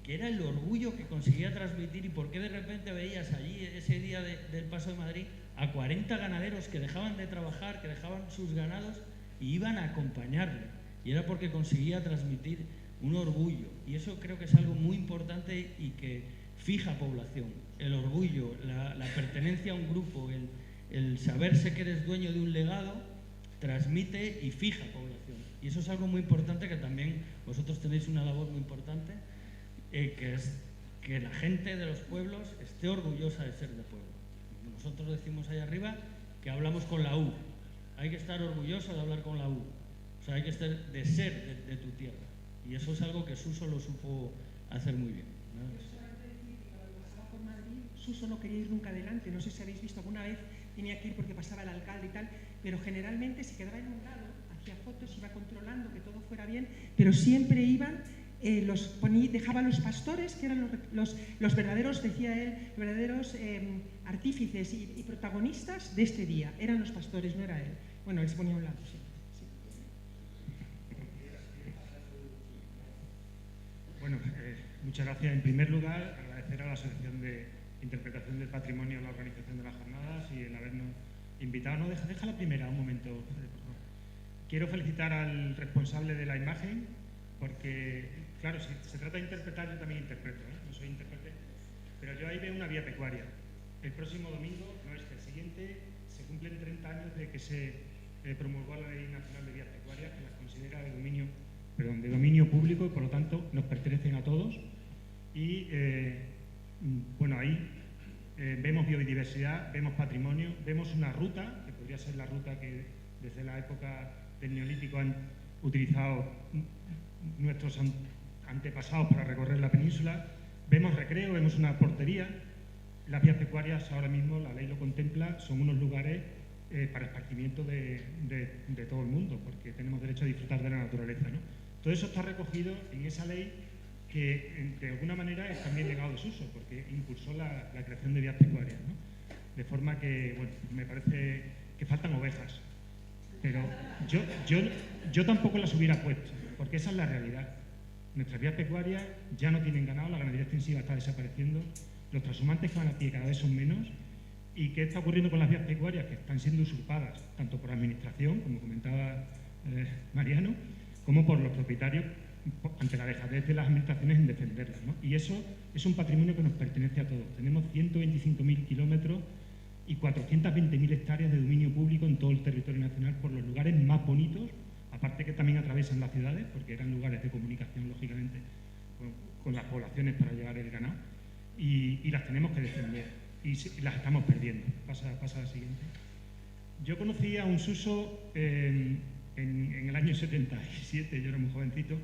que era el orgullo que conseguía transmitir, y por qué de repente veías allí ese día del paso de Madrid a 40 ganaderos que dejaban de trabajar, que dejaban sus ganados y iban a acompañarle, y era porque conseguía transmitir un orgullo, y eso creo que es algo muy importante y que fija población. El orgullo, la pertenencia a un grupo, el saberse que eres dueño de un legado, transmite y fija población, y eso es algo muy importante, que también vosotros tenéis una labor muy importante, que es que la gente de los pueblos esté orgullosa de ser de pueblo. Nosotros decimos ahí arriba que hablamos con la U, hay que estar orgulloso de hablar con la U, o sea, hay que estar de ser de tu tierra, y eso es algo que Suso lo supo hacer muy bien. Por Madrid, Suso no quería ir nunca adelante. No sé si habéis visto, alguna vez tenía que ir porque pasaba el alcalde y tal, pero generalmente se quedaba en un lado, hacía fotos, iba controlando que todo fuera bien, pero siempre iban, dejaba a los pastores, que eran los verdaderos, decía él, los verdaderos artífices y protagonistas de este día. Eran los pastores, no era él. Bueno, él se ponía a un lado, sí. Bueno, muchas gracias. En primer lugar, agradecer a la Asociación de interpretación del patrimonio en la organización de las jornadas y el habernos invitado. No, deja la primera un momento, Fede, por favor. Quiero felicitar al responsable de la imagen porque, claro, si se trata de interpretar, yo también interpreto, no soy intérprete, pero yo ahí veo una vía pecuaria. El próximo domingo, no es que el siguiente, se cumplen 30 años de que se promulgó la Ley Nacional de Vías Pecuarias, que las considera de dominio público y por lo tanto nos pertenecen a todos. Y bueno, ahí vemos biodiversidad, vemos patrimonio, vemos una ruta, que podría ser la ruta que desde la época del Neolítico han utilizado nuestros antepasados para recorrer la península, vemos recreo, vemos una portería. Las vías pecuarias ahora mismo, la ley lo contempla, son unos lugares para esparcimiento de todo el mundo, porque tenemos derecho a disfrutar de la naturaleza, ¿no? Todo eso está recogido en esa ley que de alguna manera es también legado de Suso, porque impulsó la creación de vías pecuarias, ¿no? De forma que, bueno, me parece que faltan ovejas, pero yo tampoco las hubiera puesto, porque esa es la realidad. Nuestras vías pecuarias ya no tienen ganado, la ganadería extensiva está desapareciendo, los trashumantes que van a pie cada vez son menos. ¿Y qué está ocurriendo con las vías pecuarias? Que están siendo usurpadas, tanto por la administración, como comentaba Mariano, como por los propietarios, ante la dejadez de las administraciones en defenderlas, ¿no? Y eso es un patrimonio que nos pertenece a todos. Tenemos 125.000 kilómetros y 420.000 hectáreas de dominio público en todo el territorio nacional por los lugares más bonitos, aparte que también atraviesan las ciudades, porque eran lugares de comunicación, lógicamente, con las poblaciones para llevar el ganado, y las tenemos que defender, y las estamos perdiendo. Pasa a la siguiente. Yo conocí a un Suso en el año 77, yo era muy jovencito,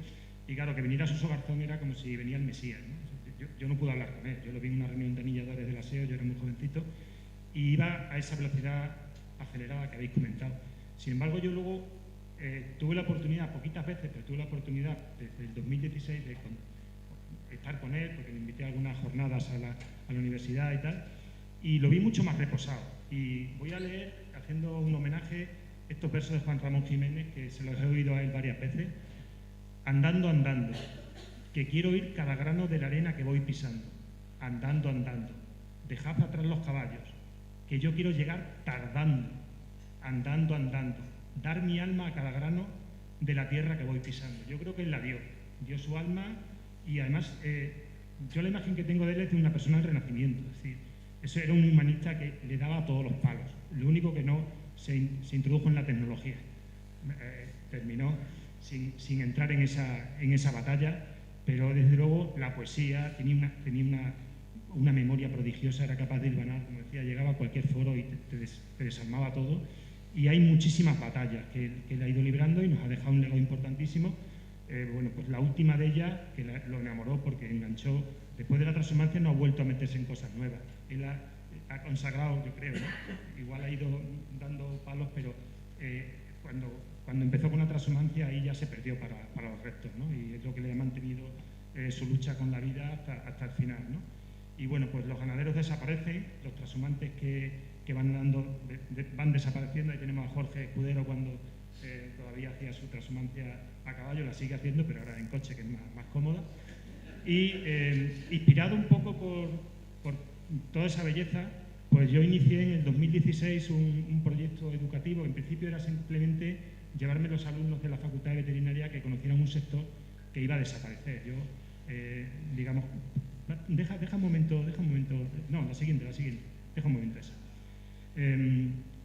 y claro, que viniera Suso Garzón era como si venía el Mesías, ¿no? Yo no pude hablar con él, yo lo vi en una reunión de anilladores del aseo, yo era muy jovencito, y iba a esa velocidad acelerada que habéis comentado. Sin embargo, yo luego tuve la oportunidad, poquitas veces, pero tuve la oportunidad desde el 2016 de estar con él, porque le invité a algunas jornadas a la universidad y tal, y lo vi mucho más reposado. Y voy a leer, haciendo un homenaje, estos versos de Juan Ramón Jiménez, que se los he oído a él varias veces. Andando, andando, que quiero oír cada grano de la arena que voy pisando. Andando, andando, dejad atrás los caballos, que yo quiero llegar tardando. Andando, andando, dar mi alma a cada grano de la tierra que voy pisando. Yo creo que él la dio su alma, y además yo la imagen que tengo de él es de una persona del Renacimiento. Es decir, eso era un humanista que le daba a todos los palos. Lo único que no se introdujo en la tecnología. Terminó sin entrar en esa batalla, pero desde luego la poesía tenía una memoria prodigiosa, era capaz de hilvanar, como decía, llegaba a cualquier foro y te desarmaba todo. Y hay muchísimas batallas que él ha ido librando y nos ha dejado un legado importantísimo. Bueno, pues la última de ellas, que lo enamoró porque enganchó, después de la transhumancia no ha vuelto a meterse en cosas nuevas. Él ha consagrado, yo creo, ¿no? Igual ha ido dando palos, pero cuando empezó con la transhumancia ahí ya se perdió para los restos, ¿no? Y es lo que le ha mantenido su lucha con la vida hasta el final, ¿no? Y bueno, pues los ganaderos desaparecen, los transhumantes que van desapareciendo. Ahí tenemos a Jorge Escudero cuando todavía hacía su transhumancia a caballo, la sigue haciendo, pero ahora en coche, que es más cómoda. Y inspirado un poco por toda esa belleza, pues yo inicié en el 2016 un proyecto educativo. En principio era simplemente llevarme los alumnos de la Facultad de Veterinaria que conocieran un sector que iba a desaparecer. Yo, digamos, deja un momento, no, la siguiente, deja un momento esa.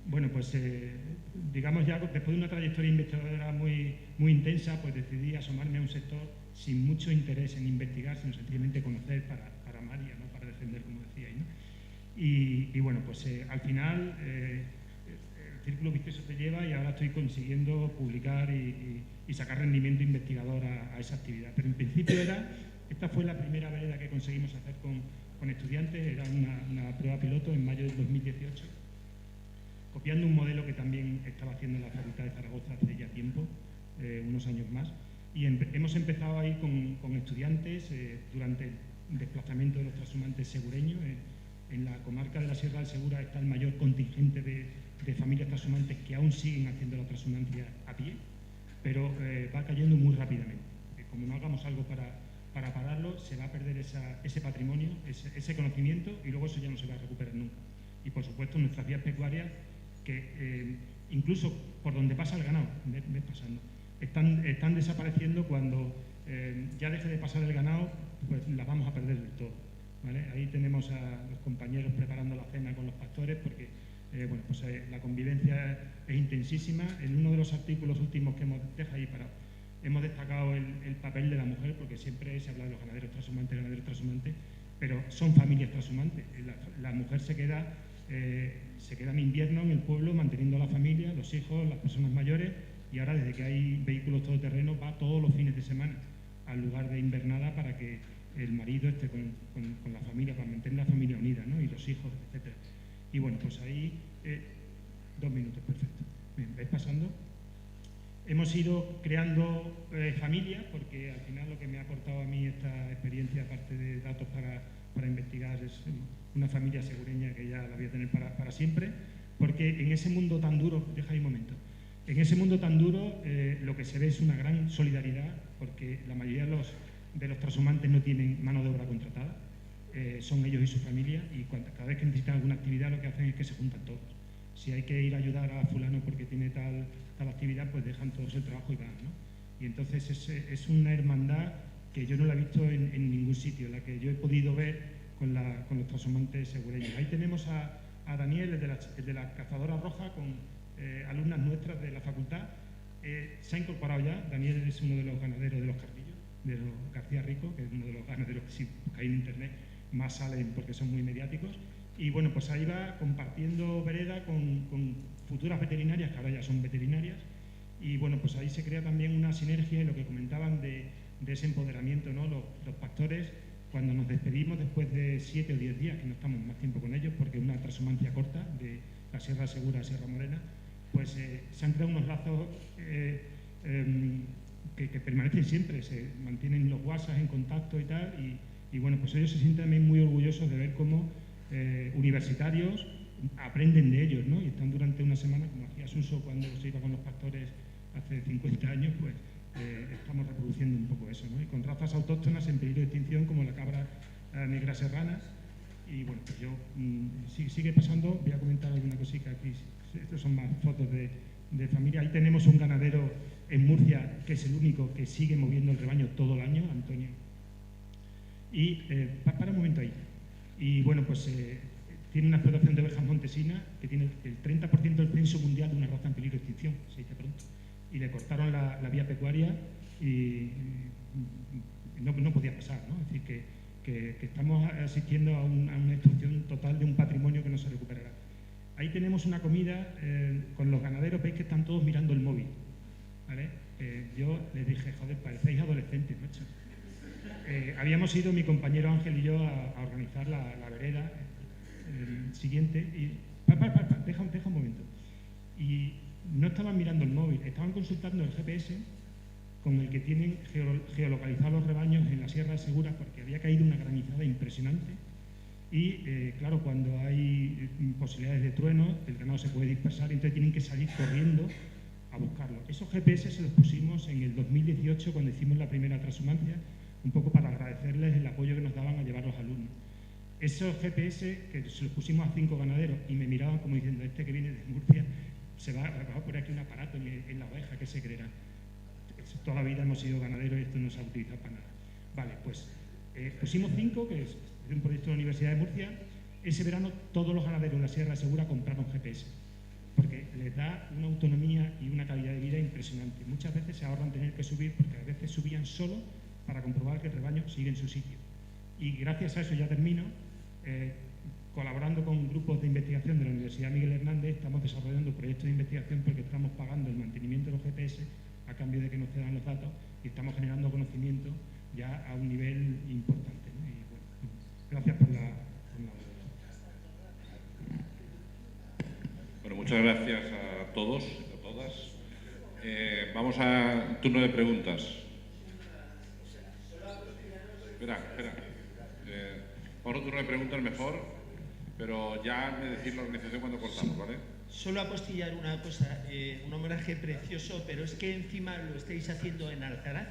Bueno, pues digamos ya después de una trayectoria investigadora muy intensa, pues decidí asomarme a un sector sin mucho interés en investigar, sino sencillamente conocer para amar y no para defender, como decíais, ¿no? Y bueno, pues al final el círculo vicioso te lleva, y ahora estoy consiguiendo publicar y sacar rendimiento investigador a esa actividad. Pero en principio esta fue la primera vereda que conseguimos hacer con estudiantes, era una prueba piloto en mayo del 2018, copiando un modelo que también estaba haciendo la Facultad de Zaragoza hace ya tiempo, unos años más. Y hemos empezado ahí con estudiantes durante el desplazamiento de los transhumantes segureños. En la comarca de la Sierra del Segura está el mayor contingente de familias transhumantes que aún siguen haciendo la transhumancia a pie, pero va cayendo muy rápidamente. Como no hagamos algo para pararlo se va a perder ese patrimonio, ese conocimiento, y luego eso ya no se va a recuperar nunca. Y por supuesto nuestras vías pecuarias, que incluso por donde pasa el ganado, ves pasando, están desapareciendo. Cuando ya deje de pasar el ganado, pues las vamos a perder del todo, ¿vale? Ahí tenemos a los compañeros preparando la cena con los pastores, porque la convivencia es intensísima. En uno de los artículos últimos que hemos destacado el papel de la mujer, porque siempre se habla de los ganaderos trashumantes, pero son familias trashumantes. La mujer se queda en invierno en el pueblo manteniendo a la familia, los hijos, las personas mayores, y ahora desde que hay vehículos todoterrenos va todos los fines de semana al lugar de invernada para que el marido esté con la familia, para mantener la familia unida, ¿no? Y los hijos, etcétera. Y bueno, pues ahí 2 minutos, perfecto. Bien, ¿vais pasando? Hemos ido creando familias, porque al final lo que me ha aportado a mí esta experiencia, aparte de datos para investigar, es una familia segureña que ya la voy a tener para siempre, porque en ese mundo tan duro, deja ahí un momento, en ese mundo tan duro lo que se ve es una gran solidaridad, porque la mayoría de los trashumantes no tienen mano de obra contratada, son ellos y su familia, y cada vez que necesitan alguna actividad lo que hacen es que se juntan todos. Si hay que ir a ayudar a fulano porque tiene tal actividad, pues dejan todos el trabajo y van, ¿no? Y entonces es una hermandad que yo no la he visto en ningún sitio, la que yo he podido ver con los trashumantes segureños. Ahí tenemos a Daniel, el de la cazadora roja, con alumnas nuestras de la facultad. Se ha incorporado ya. Daniel es uno de los ganaderos de los Carrillos, de los García Rico, que es uno de los ganaderos que, si buscáis en internet, más salen porque son muy mediáticos. Y bueno, pues ahí va compartiendo vereda con futuras veterinarias, que ahora ya son veterinarias. Y bueno, pues ahí se crea también una sinergia, y lo que comentaban de ese empoderamiento, ¿no? Los pastores, cuando nos despedimos después de 7 o 10 días, que no estamos más tiempo con ellos porque es una transhumancia corta de la Sierra Segura a Sierra Morena, pues se han creado unos lazos que permanecen siempre, se mantienen los WhatsApp en contacto y tal, y bueno, pues ellos se sienten también muy orgullosos de ver cómo universitarios aprenden de ellos, ¿no? Y están durante una semana, como hacía Suso cuando se iba con los pastores hace 50 años, pues estamos reproduciendo un poco eso, ¿no? Y con razas autóctonas en peligro de extinción como la cabra negra serrana. Y bueno, pues yo sigue pasando, voy a comentar alguna cosita aquí. Estos son más fotos de familia. Ahí tenemos un ganadero en Murcia que es el único que sigue moviendo el rebaño todo el año, Antonio. Y para un momento ahí. Y bueno, pues tiene una explotación de ovejas montesinas que tiene el 30% del censo mundial de una raza en peligro de extinción, se dice pronto. Y le cortaron la vía pecuaria y no podía pasar, ¿no? Es decir, que estamos asistiendo a una destrucción total de un patrimonio que no se recuperará. Ahí tenemos una comida con los ganaderos, veis que están todos mirando el móvil, ¿vale? Yo les dije, joder, parecéis adolescentes, macho. Habíamos ido mi compañero Ángel y yo a organizar la vereda siguiente y... Deja un momento. Y no estaban mirando el móvil, estaban consultando el GPS con el que tienen geolocalizados los rebaños en la Sierra Segura, porque había caído una granizada impresionante y claro, cuando hay posibilidades de trueno el ganado se puede dispersar y entonces tienen que salir corriendo a buscarlo. Esos GPS se los pusimos en el 2018 cuando hicimos la primera transhumancia, un poco para agradecerles el apoyo que nos daban a llevar los alumnos. Esos GPS que se los pusimos a 5 ganaderos y me miraban como diciendo, este que viene de Murcia se va a poner aquí un aparato en la oveja, ¿qué se creerá? Toda la vida hemos sido ganaderos y esto no se ha utilizado para nada. Vale, pues pusimos 5, que es un proyecto de la Universidad de Murcia. Ese verano todos los ganaderos de la Sierra Segura compraron GPS, porque les da una autonomía y una calidad de vida impresionante. Muchas veces se ahorran tener que subir, porque a veces subían solo para comprobar que el rebaño sigue en su sitio. Y gracias a eso, ya termino, colaborando con grupos de investigación de la Universidad Miguel Hernández, estamos desarrollando proyectos de investigación porque estamos pagando el mantenimiento de los GPS a cambio de que nos cedan los datos y estamos generando conocimiento ya a un nivel importante, ¿no? Y bueno, gracias por la Bueno, muchas gracias a todos y a todas. Vamos a turno de preguntas. Espera. Vamos a turno de preguntas mejor, pero ya me decís la organización cuando cortamos, ¿vale? Solo apostillar una cosa, un homenaje precioso, pero es que encima lo estáis haciendo en Alcaraz,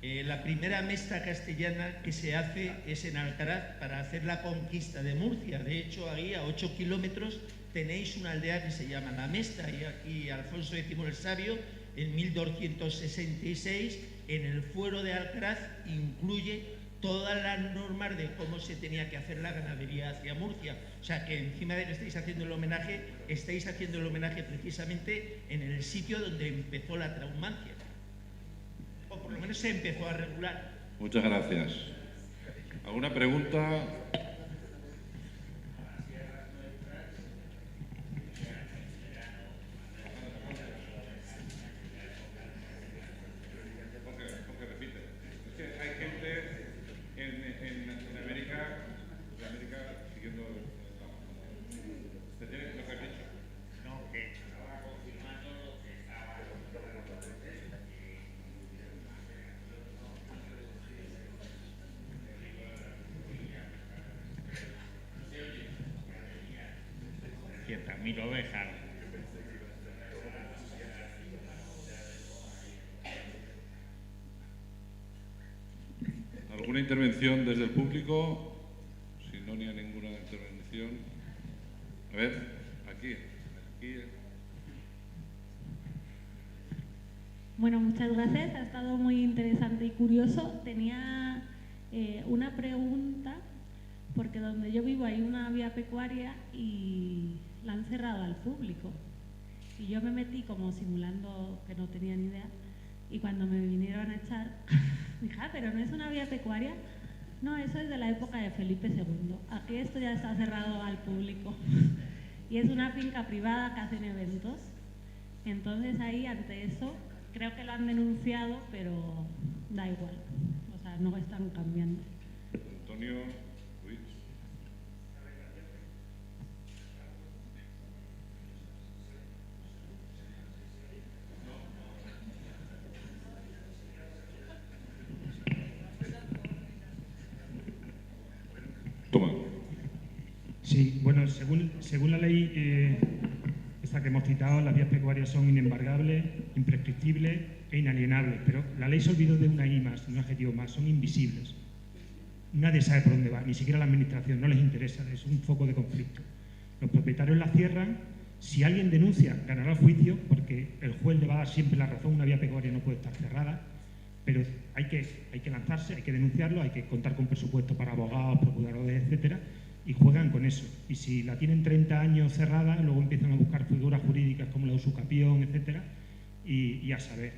La primera mesta castellana que se hace es en Alcaraz para hacer la conquista de Murcia. De hecho, ahí a 8 kilómetros tenéis una aldea que se llama La Mesta, y aquí Alfonso X el Sabio, en 1266, en el fuero de Alcaraz, incluye todas las normas de cómo se tenía que hacer la ganadería hacia Murcia. O sea, que encima de que estáis haciendo el homenaje precisamente en el sitio donde empezó la traumancia. O por lo menos se empezó a regular. Muchas gracias. ¿Alguna pregunta? Porque repite. Es que hay gente en América siguiendo lo que has dicho. No, que estaba confirmando lo que estaba mil ovejas. ¿Alguna intervención desde el público? Si no, ni a ninguna intervención. A ver, aquí. Bueno, muchas gracias. Ha estado muy interesante y curioso. Tenía una pregunta, porque donde yo vivo hay una vía pecuaria y la han cerrado al público. Y yo me metí como simulando que no tenía ni idea. Y cuando me vinieron a echar, dije, pero no es una vía pecuaria. No, eso es de la época de Felipe II. Aquí esto ya está cerrado al público. Y es una finca privada que hacen eventos. Entonces ahí, ante eso, creo que lo han denunciado, pero da igual. O sea, no están cambiando. Antonio Ruiz. Toma. Sí, bueno, según la ley esta que hemos citado, las vías pecuarias son inembargables, imprescriptibles e inalienables, pero la ley se olvidó de una I más, un adjetivo más, son invisibles. Nadie sabe por dónde va, ni siquiera la administración, no les interesa, es un foco de conflicto. Los propietarios la cierran, si alguien denuncia, ganará el juicio, porque el juez le va a dar siempre la razón, una vía pecuaria no puede estar cerrada, pero hay que lanzarse, hay que denunciarlo, hay que contar con presupuesto para abogados, procuradores, etcétera, y juegan con eso. Y si la tienen 30 años cerrada, luego empiezan a buscar figuras jurídicas como la usucapión, etcétera, y a saber.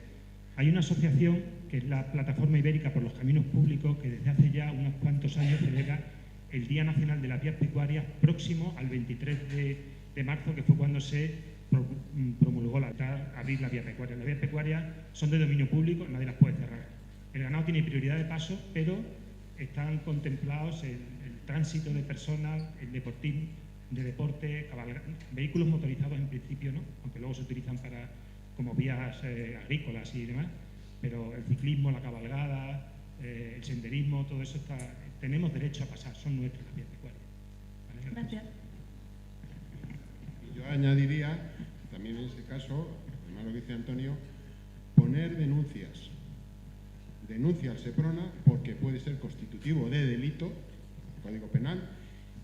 Hay una asociación que es la Plataforma Ibérica por los Caminos Públicos, que desde hace ya unos cuantos años celebra el Día Nacional de las Vías Pecuarias, próximo al 23 de marzo, que fue cuando se promulgó abrir la vía pecuaria. Las vías pecuarias son de dominio público, nadie las puede cerrar. El ganado tiene prioridad de paso, pero están contemplados el tránsito de personas, el deporte, vehículos motorizados en principio, ¿no? Aunque luego se utilizan como vías agrícolas y demás, pero el ciclismo, la cabalgada, el senderismo, todo eso tenemos derecho a pasar, son nuestras las vías pecuarias. ¿Vale? Gracias. Yo añadiría, también en este caso, además lo que dice Antonio, poner denuncias. Denuncia al Seprona porque puede ser constitutivo de delito, Código Penal,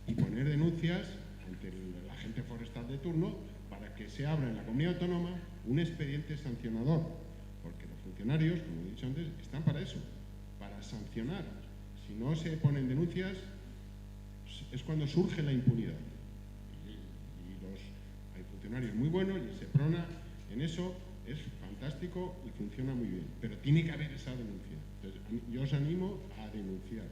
y poner denuncias ante el agente forestal de turno para que se abra en la comunidad autónoma un expediente sancionador, porque los funcionarios, como he dicho antes, están para eso, para sancionar. Si no se ponen denuncias, es cuando surge la impunidad. Hay funcionarios muy buenos y el Seprona en eso es fantástico y funciona muy bien, pero tiene que haber esa denuncia. Entonces, yo os animo a denunciar.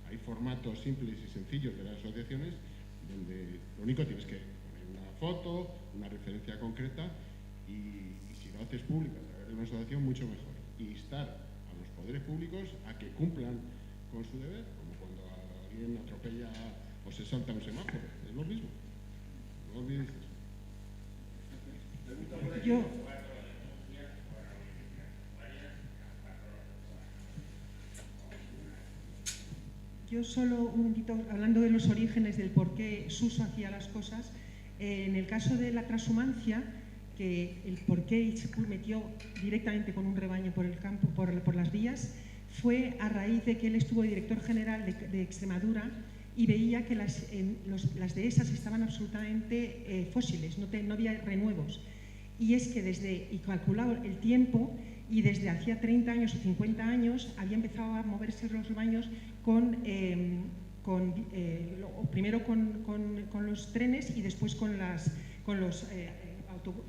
Hay formatos simples y sencillos de las asociaciones donde lo único tienes que poner una foto, una referencia concreta y si lo haces público a través de una asociación, mucho mejor. Y instar a los poderes públicos a que cumplan con su deber, como cuando alguien atropella o se salta un semáforo. Es lo mismo. No olvidéis eso. Yo solo un momentito, hablando de los orígenes, del por qué Suso hacía las cosas, en el caso de la transhumancia, que el por qué se metió directamente con un rebaño por el campo, por las vías, fue a raíz de que él estuvo director general de Extremadura y veía que las dehesas estaban absolutamente fósiles, no había renuevos. Y es que y calculado el tiempo, y desde hacía 30 años o 50 años había empezado a moverse los rebaños primero con los trenes y después con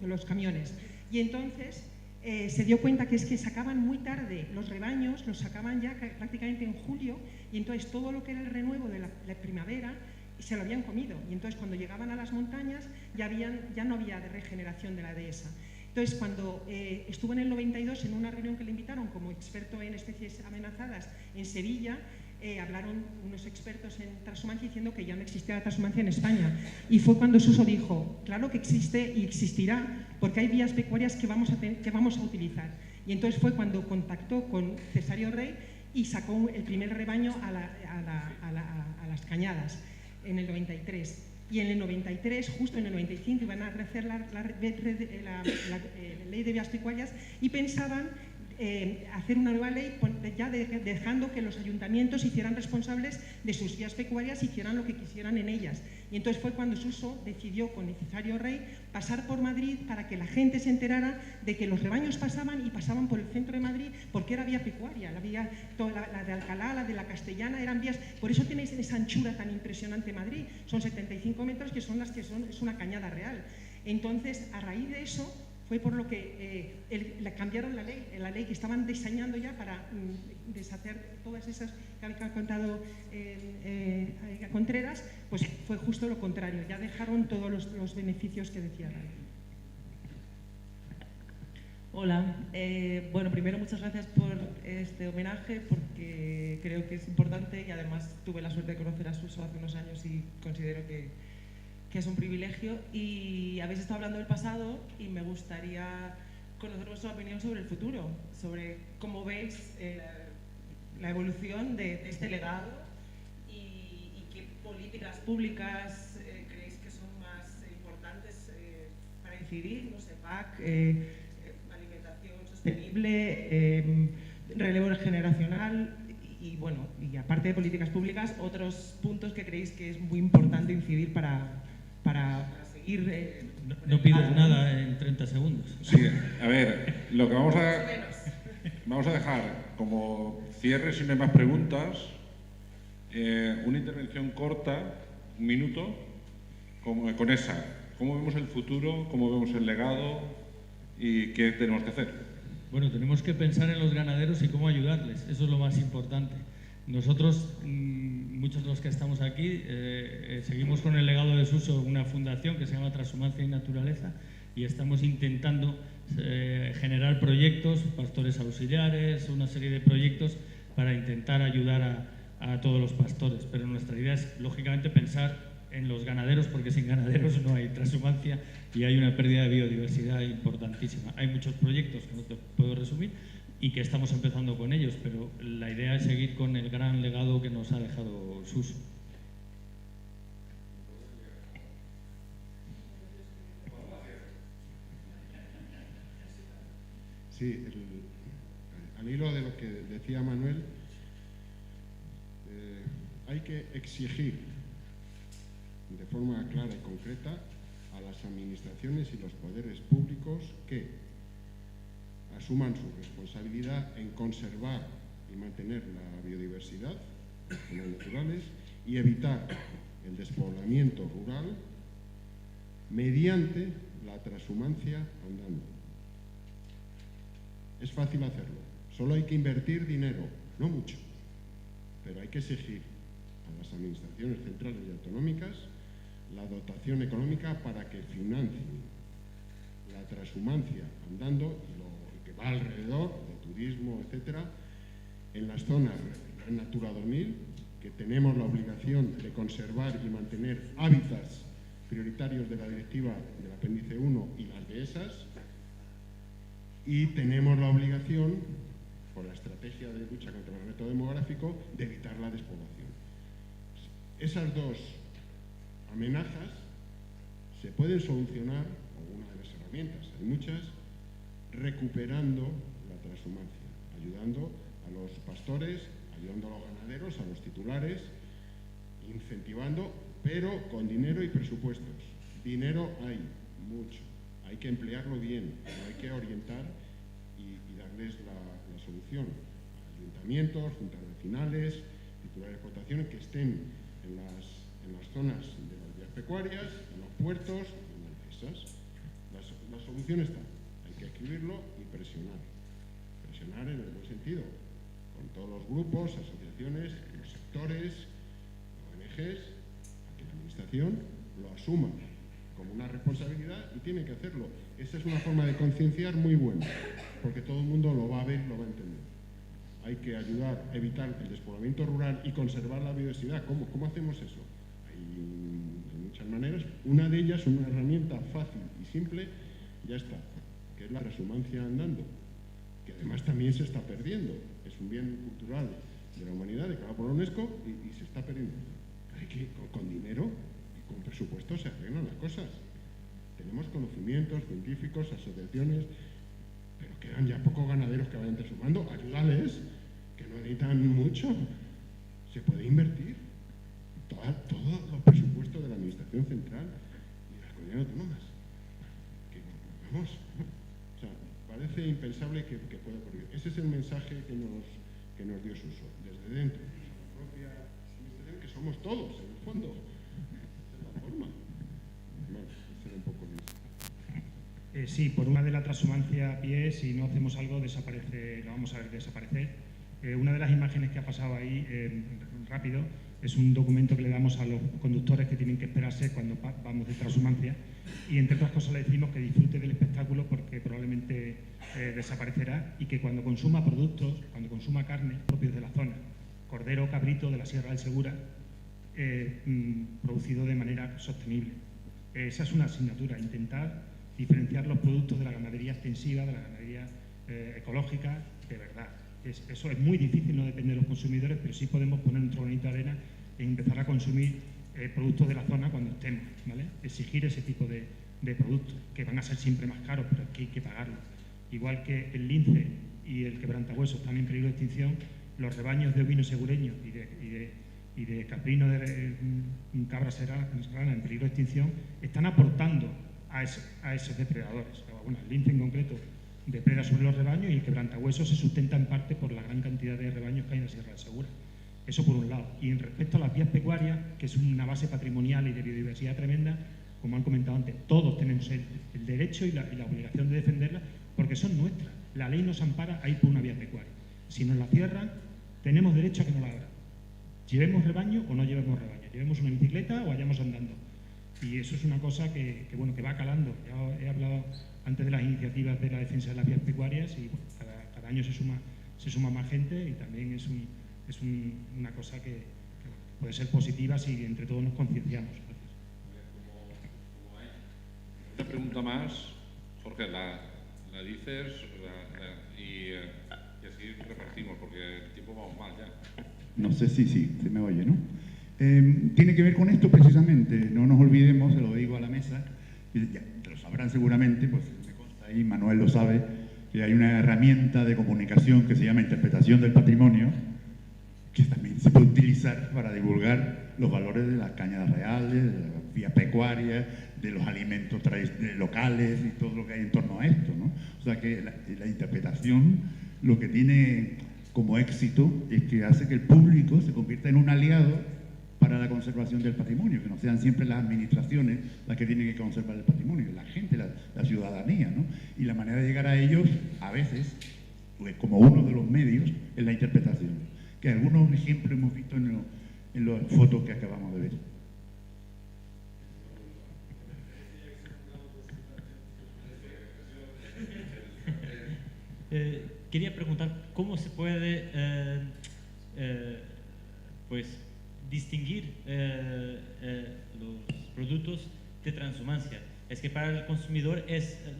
los camiones. Y entonces se dio cuenta que es que sacaban muy tarde los rebaños, los sacaban ya prácticamente en julio, y entonces todo lo que era el renuevo de la primavera se lo habían comido, y entonces cuando llegaban a las montañas ya no había regeneración de la dehesa. Entonces, cuando estuvo en el 92 en una reunión que le invitaron como experto en especies amenazadas en Sevilla, hablaron unos expertos en transhumancia diciendo que ya no existía la transhumancia en España. Y fue cuando Suso dijo, claro que existe y existirá, porque hay vías pecuarias que vamos a utilizar. Y entonces fue cuando contactó con Cesario Rey y sacó el primer rebaño a las Cañadas en el 93. Y en el 93, justo en el 95, iban a hacer la ley de vías pecuarias y pensaban hacer una nueva ley ya dejando que los ayuntamientos se hicieran responsables de sus vías pecuarias y hicieran lo que quisieran en ellas. Y entonces fue cuando Suso decidió con el Cesario Rey pasar por Madrid para que la gente se enterara de que los rebaños pasaban por el centro de Madrid porque era vía pecuaria, la de Alcalá, la de la Castellana, eran vías. Por eso tenéis esa anchura tan impresionante Madrid, son 75 metros que son es una cañada real. Entonces, a raíz de eso, fue por lo que le cambiaron la ley que estaban diseñando ya para deshacer todas esas que ha contado Contreras, pues fue justo lo contrario, ya dejaron todos los beneficios que decía la ley. Hola, bueno, primero muchas gracias por este homenaje porque creo que es importante y además tuve la suerte de conocer a Suso hace unos años y considero que es un privilegio, y habéis estado hablando del pasado y me gustaría conocer vuestra opinión sobre el futuro, sobre cómo veis la evolución de este legado y qué políticas públicas creéis que son más importantes para incidir, no sé, PAC, alimentación sostenible, relevo generacional y bueno, y aparte de políticas públicas, otros puntos que creéis que es muy importante incidir para seguir... No pides nada en 30 segundos. Sí, a ver, lo que vamos a dejar como cierre, si no hay más preguntas, una intervención corta, un minuto, con esa. ¿Cómo vemos el futuro? ¿Cómo vemos el legado? ¿Y qué tenemos que hacer? Bueno, tenemos que pensar en los ganaderos y cómo ayudarles. Eso es lo más importante. Nosotros, muchos de los que estamos aquí, seguimos con el legado de Suso, una fundación que se llama Transhumancia y Naturaleza, y estamos intentando generar proyectos, pastores auxiliares, una serie de proyectos para intentar ayudar a todos los pastores. Pero nuestra idea es, lógicamente, pensar en los ganaderos, porque sin ganaderos no hay transhumancia y hay una pérdida de biodiversidad importantísima. Hay muchos proyectos que no te puedo resumir y que estamos empezando con ellos, pero la idea es seguir con el gran legado que nos ha dejado Suso. Sí, al hilo de lo que decía Manuel, hay que exigir de forma clara y concreta a las administraciones y los poderes públicos que asuman su responsabilidad en conservar y mantener la biodiversidad, las zonas naturales, y evitar el despoblamiento rural mediante la transhumancia andando. Es fácil hacerlo, solo hay que invertir dinero, no mucho, pero hay que exigir a las administraciones centrales y autonómicas la dotación económica para que financien la transhumancia andando y lo que va alrededor de turismo, etcétera, en las zonas Natura 2000, que tenemos la obligación de conservar y mantener hábitats prioritarios de la directiva del apéndice 1 y las dehesas, y tenemos la obligación, por la estrategia de lucha contra el reto demográfico, de evitar la despoblación. Esas dos amenazas se pueden solucionar o una de las herramientas, hay muchas, recuperando la transhumancia, ayudando a los pastores, ayudando a los ganaderos, a los titulares, incentivando, pero con dinero y presupuestos. Dinero hay, mucho, hay que emplearlo bien, hay que orientar y darles la solución. Ayuntamientos, juntas vecinales, titulares de explotaciones que estén en las zonas de las vías pecuarias, en los puertos, en las dehesas. La solución está, hay que escribirlo y presionar. Presionar en el buen sentido, con todos los grupos, asociaciones, los sectores, ONGs, a que la administración lo asuma como una responsabilidad y tiene que hacerlo. Esa es una forma de concienciar muy buena, porque todo el mundo lo va a ver, lo va a entender. Hay que ayudar a evitar el despoblamiento rural y conservar la biodiversidad. ¿Cómo hacemos eso? Hay muchas maneras. Una de ellas, una herramienta fácil y simple, ya está, que es la transhumancia andando, que además también se está perdiendo. Es un bien cultural de la humanidad declarado por la UNESCO y se está perdiendo. Hay que, con dinero y con presupuesto se arreglan las cosas. Tenemos conocimientos científicos, asociaciones, pero quedan ya pocos ganaderos que vayan transhumando. Ayúdales, que no necesitan mucho. Se puede invertir todos los presupuestos de la Administración Central y de las comunidades autónomas. Vamos, o sea, parece impensable que pueda ocurrir. Ese es el mensaje que nos dio Suso, desde dentro, de la propia administración, que somos todos, en el fondo. Esa es la forma. Bueno, ese era un poco el mensaje. Sí, por una de la transhumancia a pie, si no hacemos algo, desaparece, lo vamos a ver desaparecer. Una de las imágenes que ha pasado ahí, rápido, es un documento que le damos a los conductores que tienen que esperarse cuando vamos de transhumancia, y entre otras cosas le decimos que disfrute del espectáculo porque probablemente desaparecerá, y que cuando consuma productos, cuando consuma carne propios de la zona, cordero, cabrito de la Sierra del Segura, producido de manera sostenible. Esa es una asignatura, intentar diferenciar los productos de la ganadería extensiva, de la ganadería ecológica, de verdad. Eso es muy difícil, no depende de los consumidores, pero sí podemos poner nuestro granito de arena e empezar a consumir productos de la zona cuando estemos, ¿vale? Exigir ese tipo de productos, que van a ser siempre más caros, pero que hay que pagarlos. Igual que el lince y el quebrantahueso están en peligro de extinción, los rebaños de ovino segureño y de caprino de cabra serrana en peligro de extinción están aportando a esos depredadores. Bueno, el lince en concreto depreda sobre los rebaños y el quebrantahueso se sustenta en parte por la gran cantidad de rebaños que hay en la Sierra del Segura. Eso por un lado. Y en respecto a las vías pecuarias, que es una base patrimonial y de biodiversidad tremenda, como han comentado antes, todos tenemos el derecho y la obligación de defenderlas porque son nuestras. La ley nos ampara a ir por una vía pecuaria. Si nos la cierran, tenemos derecho a que nos la abran. Llevemos rebaño o no llevemos rebaño, llevemos una bicicleta o vayamos andando. Y eso es una cosa que va calando. Ya he hablado antes de las iniciativas de la defensa de las vías pecuarias y bueno, cada año se suma más gente, y también es una cosa que puede ser positiva si entre todos nos concienciamos. Una pregunta más, Jorge, la dices y así repartimos, porque el tiempo vamos mal ya. No sé si se me oye, ¿no? Tiene que ver con esto precisamente, no nos olvidemos, se lo digo a la mesa, ya lo sabrán seguramente, pues me consta ahí, Manuel lo sabe, que hay una herramienta de comunicación que se llama interpretación del patrimonio, que también se puede utilizar para divulgar los valores de las cañadas reales, de las vías pecuarias, de los alimentos locales y todo lo que hay en torno a esto, ¿no? O sea que la interpretación lo que tiene como éxito es que hace que el público se convierta en un aliado para la conservación del patrimonio, que no sean siempre las administraciones las que tienen que conservar el patrimonio, la gente, la ciudadanía, ¿no? Y la manera de llegar a ellos, a veces, pues, como uno de los medios, es la interpretación, que algunos ejemplos hemos visto en las fotos que acabamos de ver. Quería preguntar cómo se puede pues distinguir los productos de transhumancia. Es que para el consumidor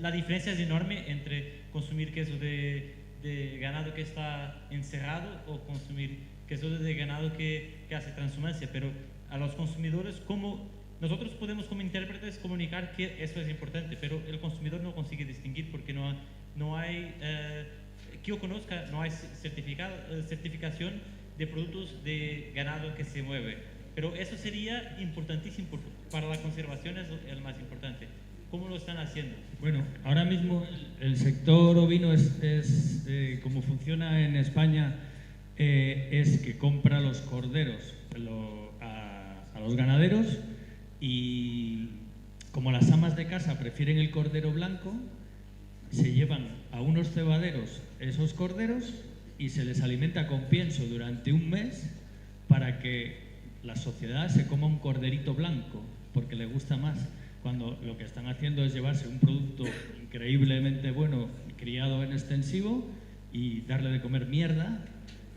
la diferencia es enorme entre consumir queso de ganado que está encerrado o consumir queso de ganado que hace transhumancia, pero a los consumidores, ¿cómo nosotros podemos como intérpretes comunicar que eso es importante, pero el consumidor no consigue distinguir porque no hay, que yo conozca, no hay certificación de productos de ganado que se mueve. Pero eso sería importantísimo, para la conservación es el más importante. ¿Cómo lo están haciendo? Bueno, ahora mismo el sector ovino es como funciona en España, es que compra los corderos a los ganaderos, y como las amas de casa prefieren el cordero blanco, se llevan a unos cebaderos esos corderos y se les alimenta con pienso durante un mes para que la sociedad se coma un corderito blanco, porque le gusta más, cuando lo que están haciendo es llevarse un producto increíblemente bueno, criado en extensivo, y darle de comer mierda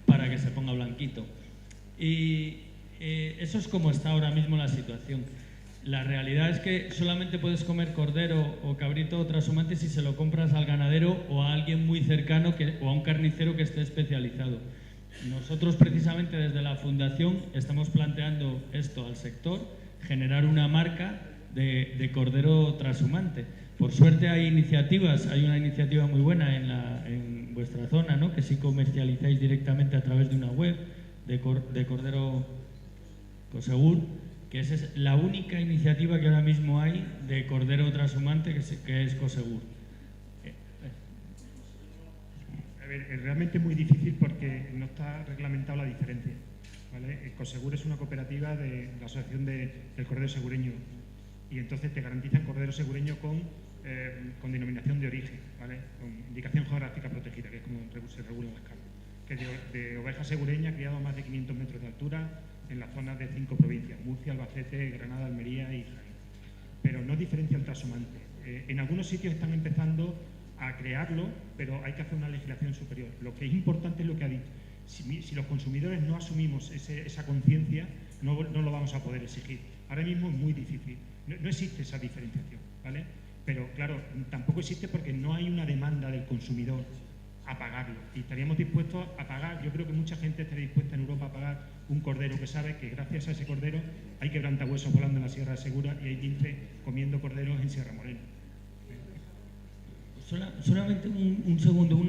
para que se ponga blanquito. Y eso es como está ahora mismo la situación. La realidad es que solamente puedes comer cordero o cabrito trashumante si se lo compras al ganadero o a alguien muy cercano o a un carnicero que esté especializado. Nosotros precisamente desde la Fundación estamos planteando esto al sector, generar una marca de cordero trashumante. Por suerte hay iniciativas, hay una iniciativa muy buena en vuestra zona, ¿no? Que sí comercializáis directamente a través de una web de cordero Cosegur, que esa es la única iniciativa que ahora mismo hay de cordero trashumante, que es Cosegur. A ver, es realmente muy difícil porque no está reglamentado la diferencia, ¿vale? Cosegur es una cooperativa de la Asociación del Cordero Segureño, y entonces te garantizan cordero segureño con denominación de origen, ¿vale? Con indicación geográfica protegida, que es como se regula en las carnes, que es de oveja segureña criado a más de 500 metros de altura en las zonas de 5 provincias: Murcia, Albacete, Granada, Almería y Jaén. Pero no diferencia el trashumante. En algunos sitios están empezando a crearlo, pero hay que hacer una legislación superior. Lo que es importante es lo que ha dicho. Si los consumidores no asumimos esa conciencia, no lo vamos a poder exigir. Ahora mismo es muy difícil. No existe esa diferenciación, ¿vale? Pero claro, tampoco existe porque no hay una demanda del consumidor a pagarlo. Y estaríamos dispuestos a pagar, yo creo que mucha gente estaría dispuesta en Europa a pagar un cordero que sabe que gracias a ese cordero hay quebrantahuesos volando en la Sierra de Segura y hay 15 comiendo corderos en Sierra Morena. Solamente un segundo.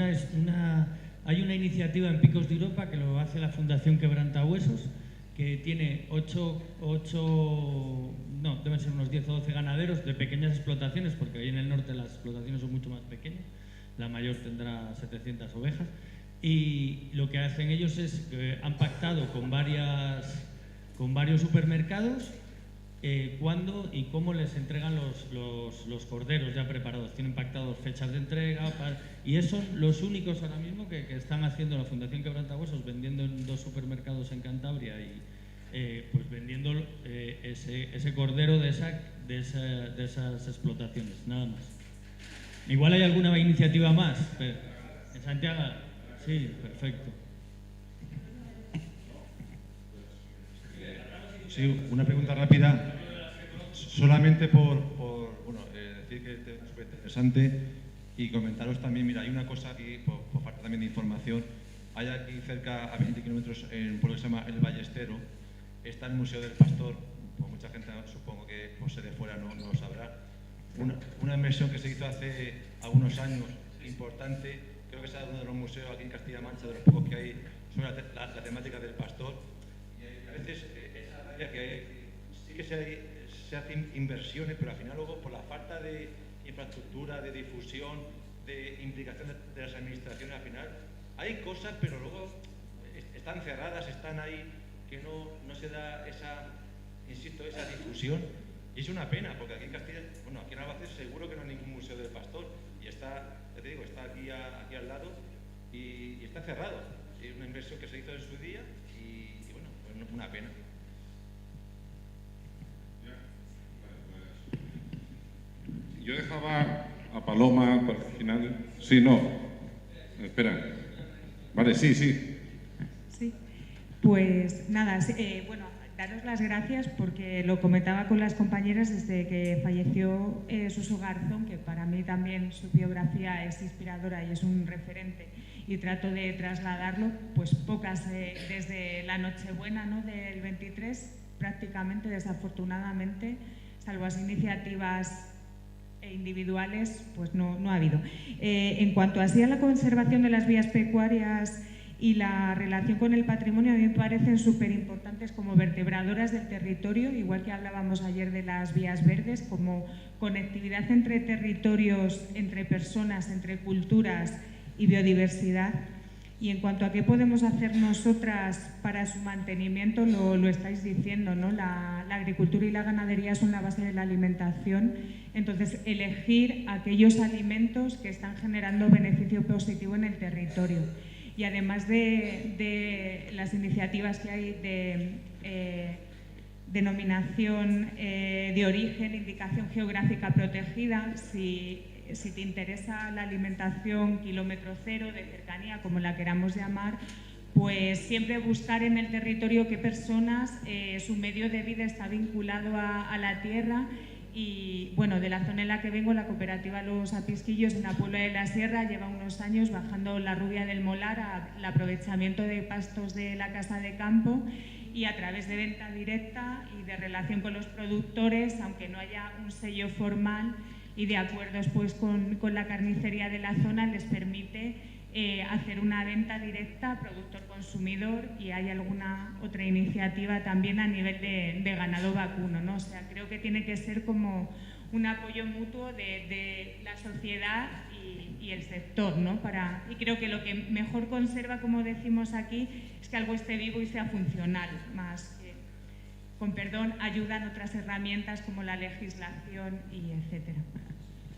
Hay una iniciativa en Picos de Europa que lo hace la Fundación Quebrantahuesos, que tiene deben ser unos 10 o 12 ganaderos de pequeñas explotaciones, porque ahí en el norte las explotaciones son mucho más pequeñas. La mayor tendrá 700 ovejas. Y lo que hacen ellos es que han pactado con varios supermercados cuándo y cómo les entregan los corderos ya preparados. Tienen pactados fechas de entrega y esos son los únicos ahora mismo que están haciendo la Fundación Quebrantahuesos, vendiendo en 2 supermercados en Cantabria y pues vendiendo ese cordero de esas explotaciones, nada más. Igual hay alguna iniciativa más. En Santiago, sí, perfecto. Sí, una pregunta rápida, solamente por decir que es súper interesante y comentaros también. Mira, hay una cosa aquí, por falta también de información, hay aquí cerca a 20 kilómetros en un pueblo que se llama El Ballestero, está el Museo del Pastor, pues mucha gente supongo que por ser de fuera no lo sabrá. Una inversión que se hizo hace algunos años, importante, creo que es uno de los museos aquí en Castilla-La Mancha, de los pocos que hay sobre la temática del pastor. Y a veces que sí que se hacen inversiones, pero al final luego por la falta de infraestructura, de difusión, de implicación de las administraciones, al final hay cosas, pero luego están cerradas, están ahí, que no se da esa difusión. Y es una pena, porque aquí en Castilla, aquí en Albacete seguro que no hay ningún museo del pastor, y está, ya te digo, está aquí al lado y está cerrado. Es una inversión que se hizo en su día y pues una pena. Yo dejaba a Paloma para el final. Sí, no. Espera. Vale, sí. Sí. Pues nada, daros las gracias porque lo comentaba con las compañeras desde que falleció Suso Garzón, que para mí también su biografía es inspiradora y es un referente, y trato de trasladarlo, pues pocas desde la Nochebuena, ¿no?, del 23, prácticamente, desafortunadamente, salvo las iniciativas individuales, pues no ha habido. En cuanto así a la conservación de las vías pecuarias y la relación con el patrimonio, a mí me parecen súper importantes como vertebradoras del territorio, igual que hablábamos ayer de las vías verdes, como conectividad entre territorios, entre personas, entre culturas y biodiversidad. Y en cuanto a qué podemos hacer nosotras para su mantenimiento, lo estáis diciendo, ¿no? La agricultura y la ganadería son la base de la alimentación. Entonces, elegir aquellos alimentos que están generando beneficio positivo en el territorio. Y además de las iniciativas que hay de denominación de origen, indicación geográfica protegida, si te interesa la alimentación kilómetro cero, de cercanía, como la queramos llamar, pues siempre buscar en el territorio qué personas, su medio de vida está vinculado a la tierra. Y bueno, de la zona en la que vengo, la cooperativa Los Apisquillos, en la Puebla de la Sierra, lleva unos años bajando la rubia del molar al aprovechamiento de pastos de la casa de campo, y a través de venta directa y de relación con los productores, aunque no haya un sello formal y de acuerdos pues con la carnicería de la zona, les permite hacer una venta directa productor-consumidor, y hay alguna otra iniciativa también a nivel de ganado vacuno, ¿no? O sea, creo que tiene que ser como un apoyo mutuo de la sociedad y el sector, ¿no? Y creo que lo que mejor conserva, como decimos aquí, es que algo esté vivo y sea funcional, más que, con perdón, ayudan otras herramientas como la legislación y etcétera.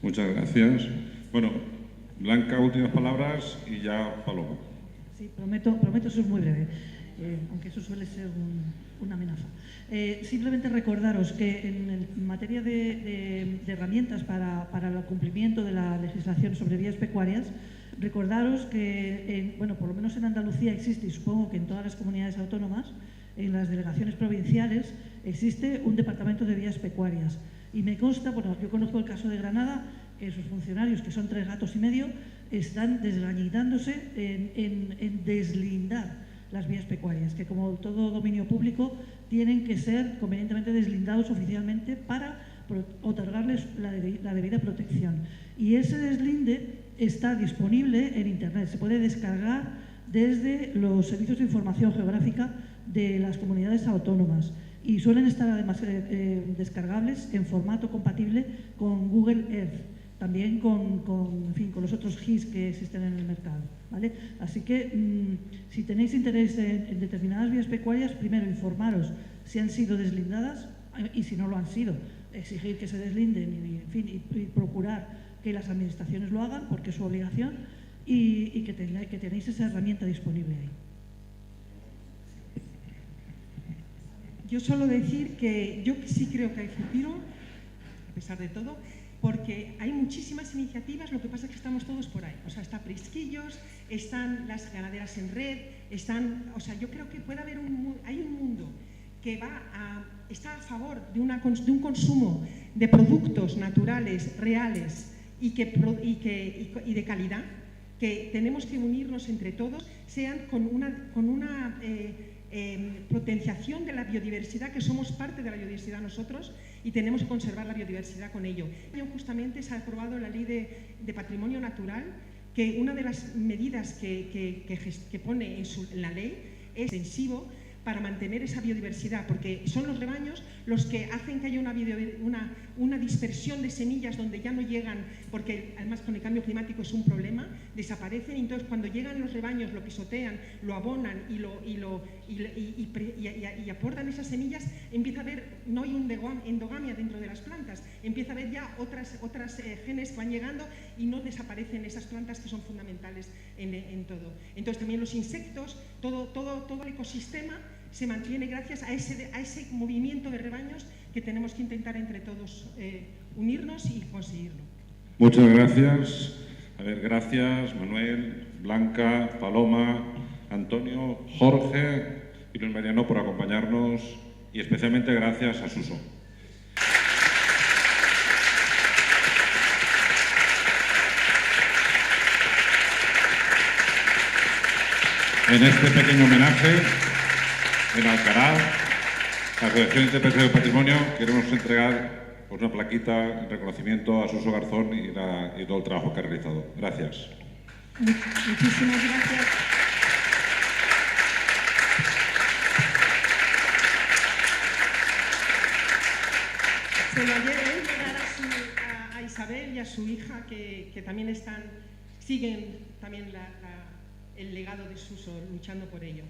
Muchas gracias. Bueno, Blanca, últimas palabras y ya Paloma. Sí, prometo ser muy breve, aunque eso suele ser una amenaza. Simplemente recordaros que en materia de herramientas para el cumplimiento de la legislación sobre vías pecuarias, recordaros que, bueno, por lo menos en Andalucía existe, y supongo que en todas las comunidades autónomas, en las delegaciones provinciales, existe un departamento de vías pecuarias. Y me consta, bueno, yo conozco el caso de Granada, que sus funcionarios, que son 3 gatos y medio, están desgañitándose en deslindar las vías pecuarias, que como todo dominio público tienen que ser convenientemente deslindados oficialmente para otorgarles la debida protección. Y ese deslinde está disponible en Internet, se puede descargar desde los servicios de información geográfica de las comunidades autónomas, y suelen estar además descargables en formato compatible con Google Earth, también con los otros GIS que existen en el mercado, ¿vale? Así que si tenéis interés en determinadas vías pecuarias, primero informaros si han sido deslindadas, y si no lo han sido, exigir que se deslinden y procurar que las administraciones lo hagan, porque es su obligación, y que tenéis esa herramienta disponible ahí. Yo solo decir que yo sí creo que hay futuro, a pesar de todo, porque hay muchísimas iniciativas, lo que pasa es que estamos todos por ahí. O sea, está Prisquillos, están las ganaderas en red, o sea, yo creo que puede haber hay un mundo que está a favor de un consumo de productos naturales, reales y de calidad, que tenemos que unirnos entre todos, sean con una potenciación de la biodiversidad, que somos parte de la biodiversidad nosotros y tenemos que conservar la biodiversidad con ello. Justamente se ha aprobado la Ley de Patrimonio Natural, que una de las medidas que pone en la ley es extensivo para mantener esa biodiversidad, porque son los rebaños los que hacen que haya una dispersión de semillas donde ya no llegan, porque además con el cambio climático es un problema, desaparecen, y entonces cuando llegan los rebaños lo pisotean, lo abonan y aportan esas semillas, empieza a haber, no hay endogamia dentro de las plantas, empieza a haber ya otras genes que van llegando y no desaparecen esas plantas que son fundamentales en todo. Entonces también los insectos, todo el ecosistema se mantiene gracias a ese movimiento de rebaños que tenemos que intentar entre todos unirnos y conseguirlo. Muchas gracias. A ver, gracias Manuel, Blanca, Paloma, Antonio, Jorge y Luis Mariano por acompañarnos, y especialmente gracias a Suso. En este pequeño homenaje en Alcaraz, La Asociación de Intérpretes del Patrimonio queremos entregar pues, una plaquita en reconocimiento a Suso Garzón y todo el trabajo que ha realizado. Gracias. Muchísimas gracias. Se lo haré llegar a Isabel y a su hija, que también siguen también el legado de Suso, luchando por ello.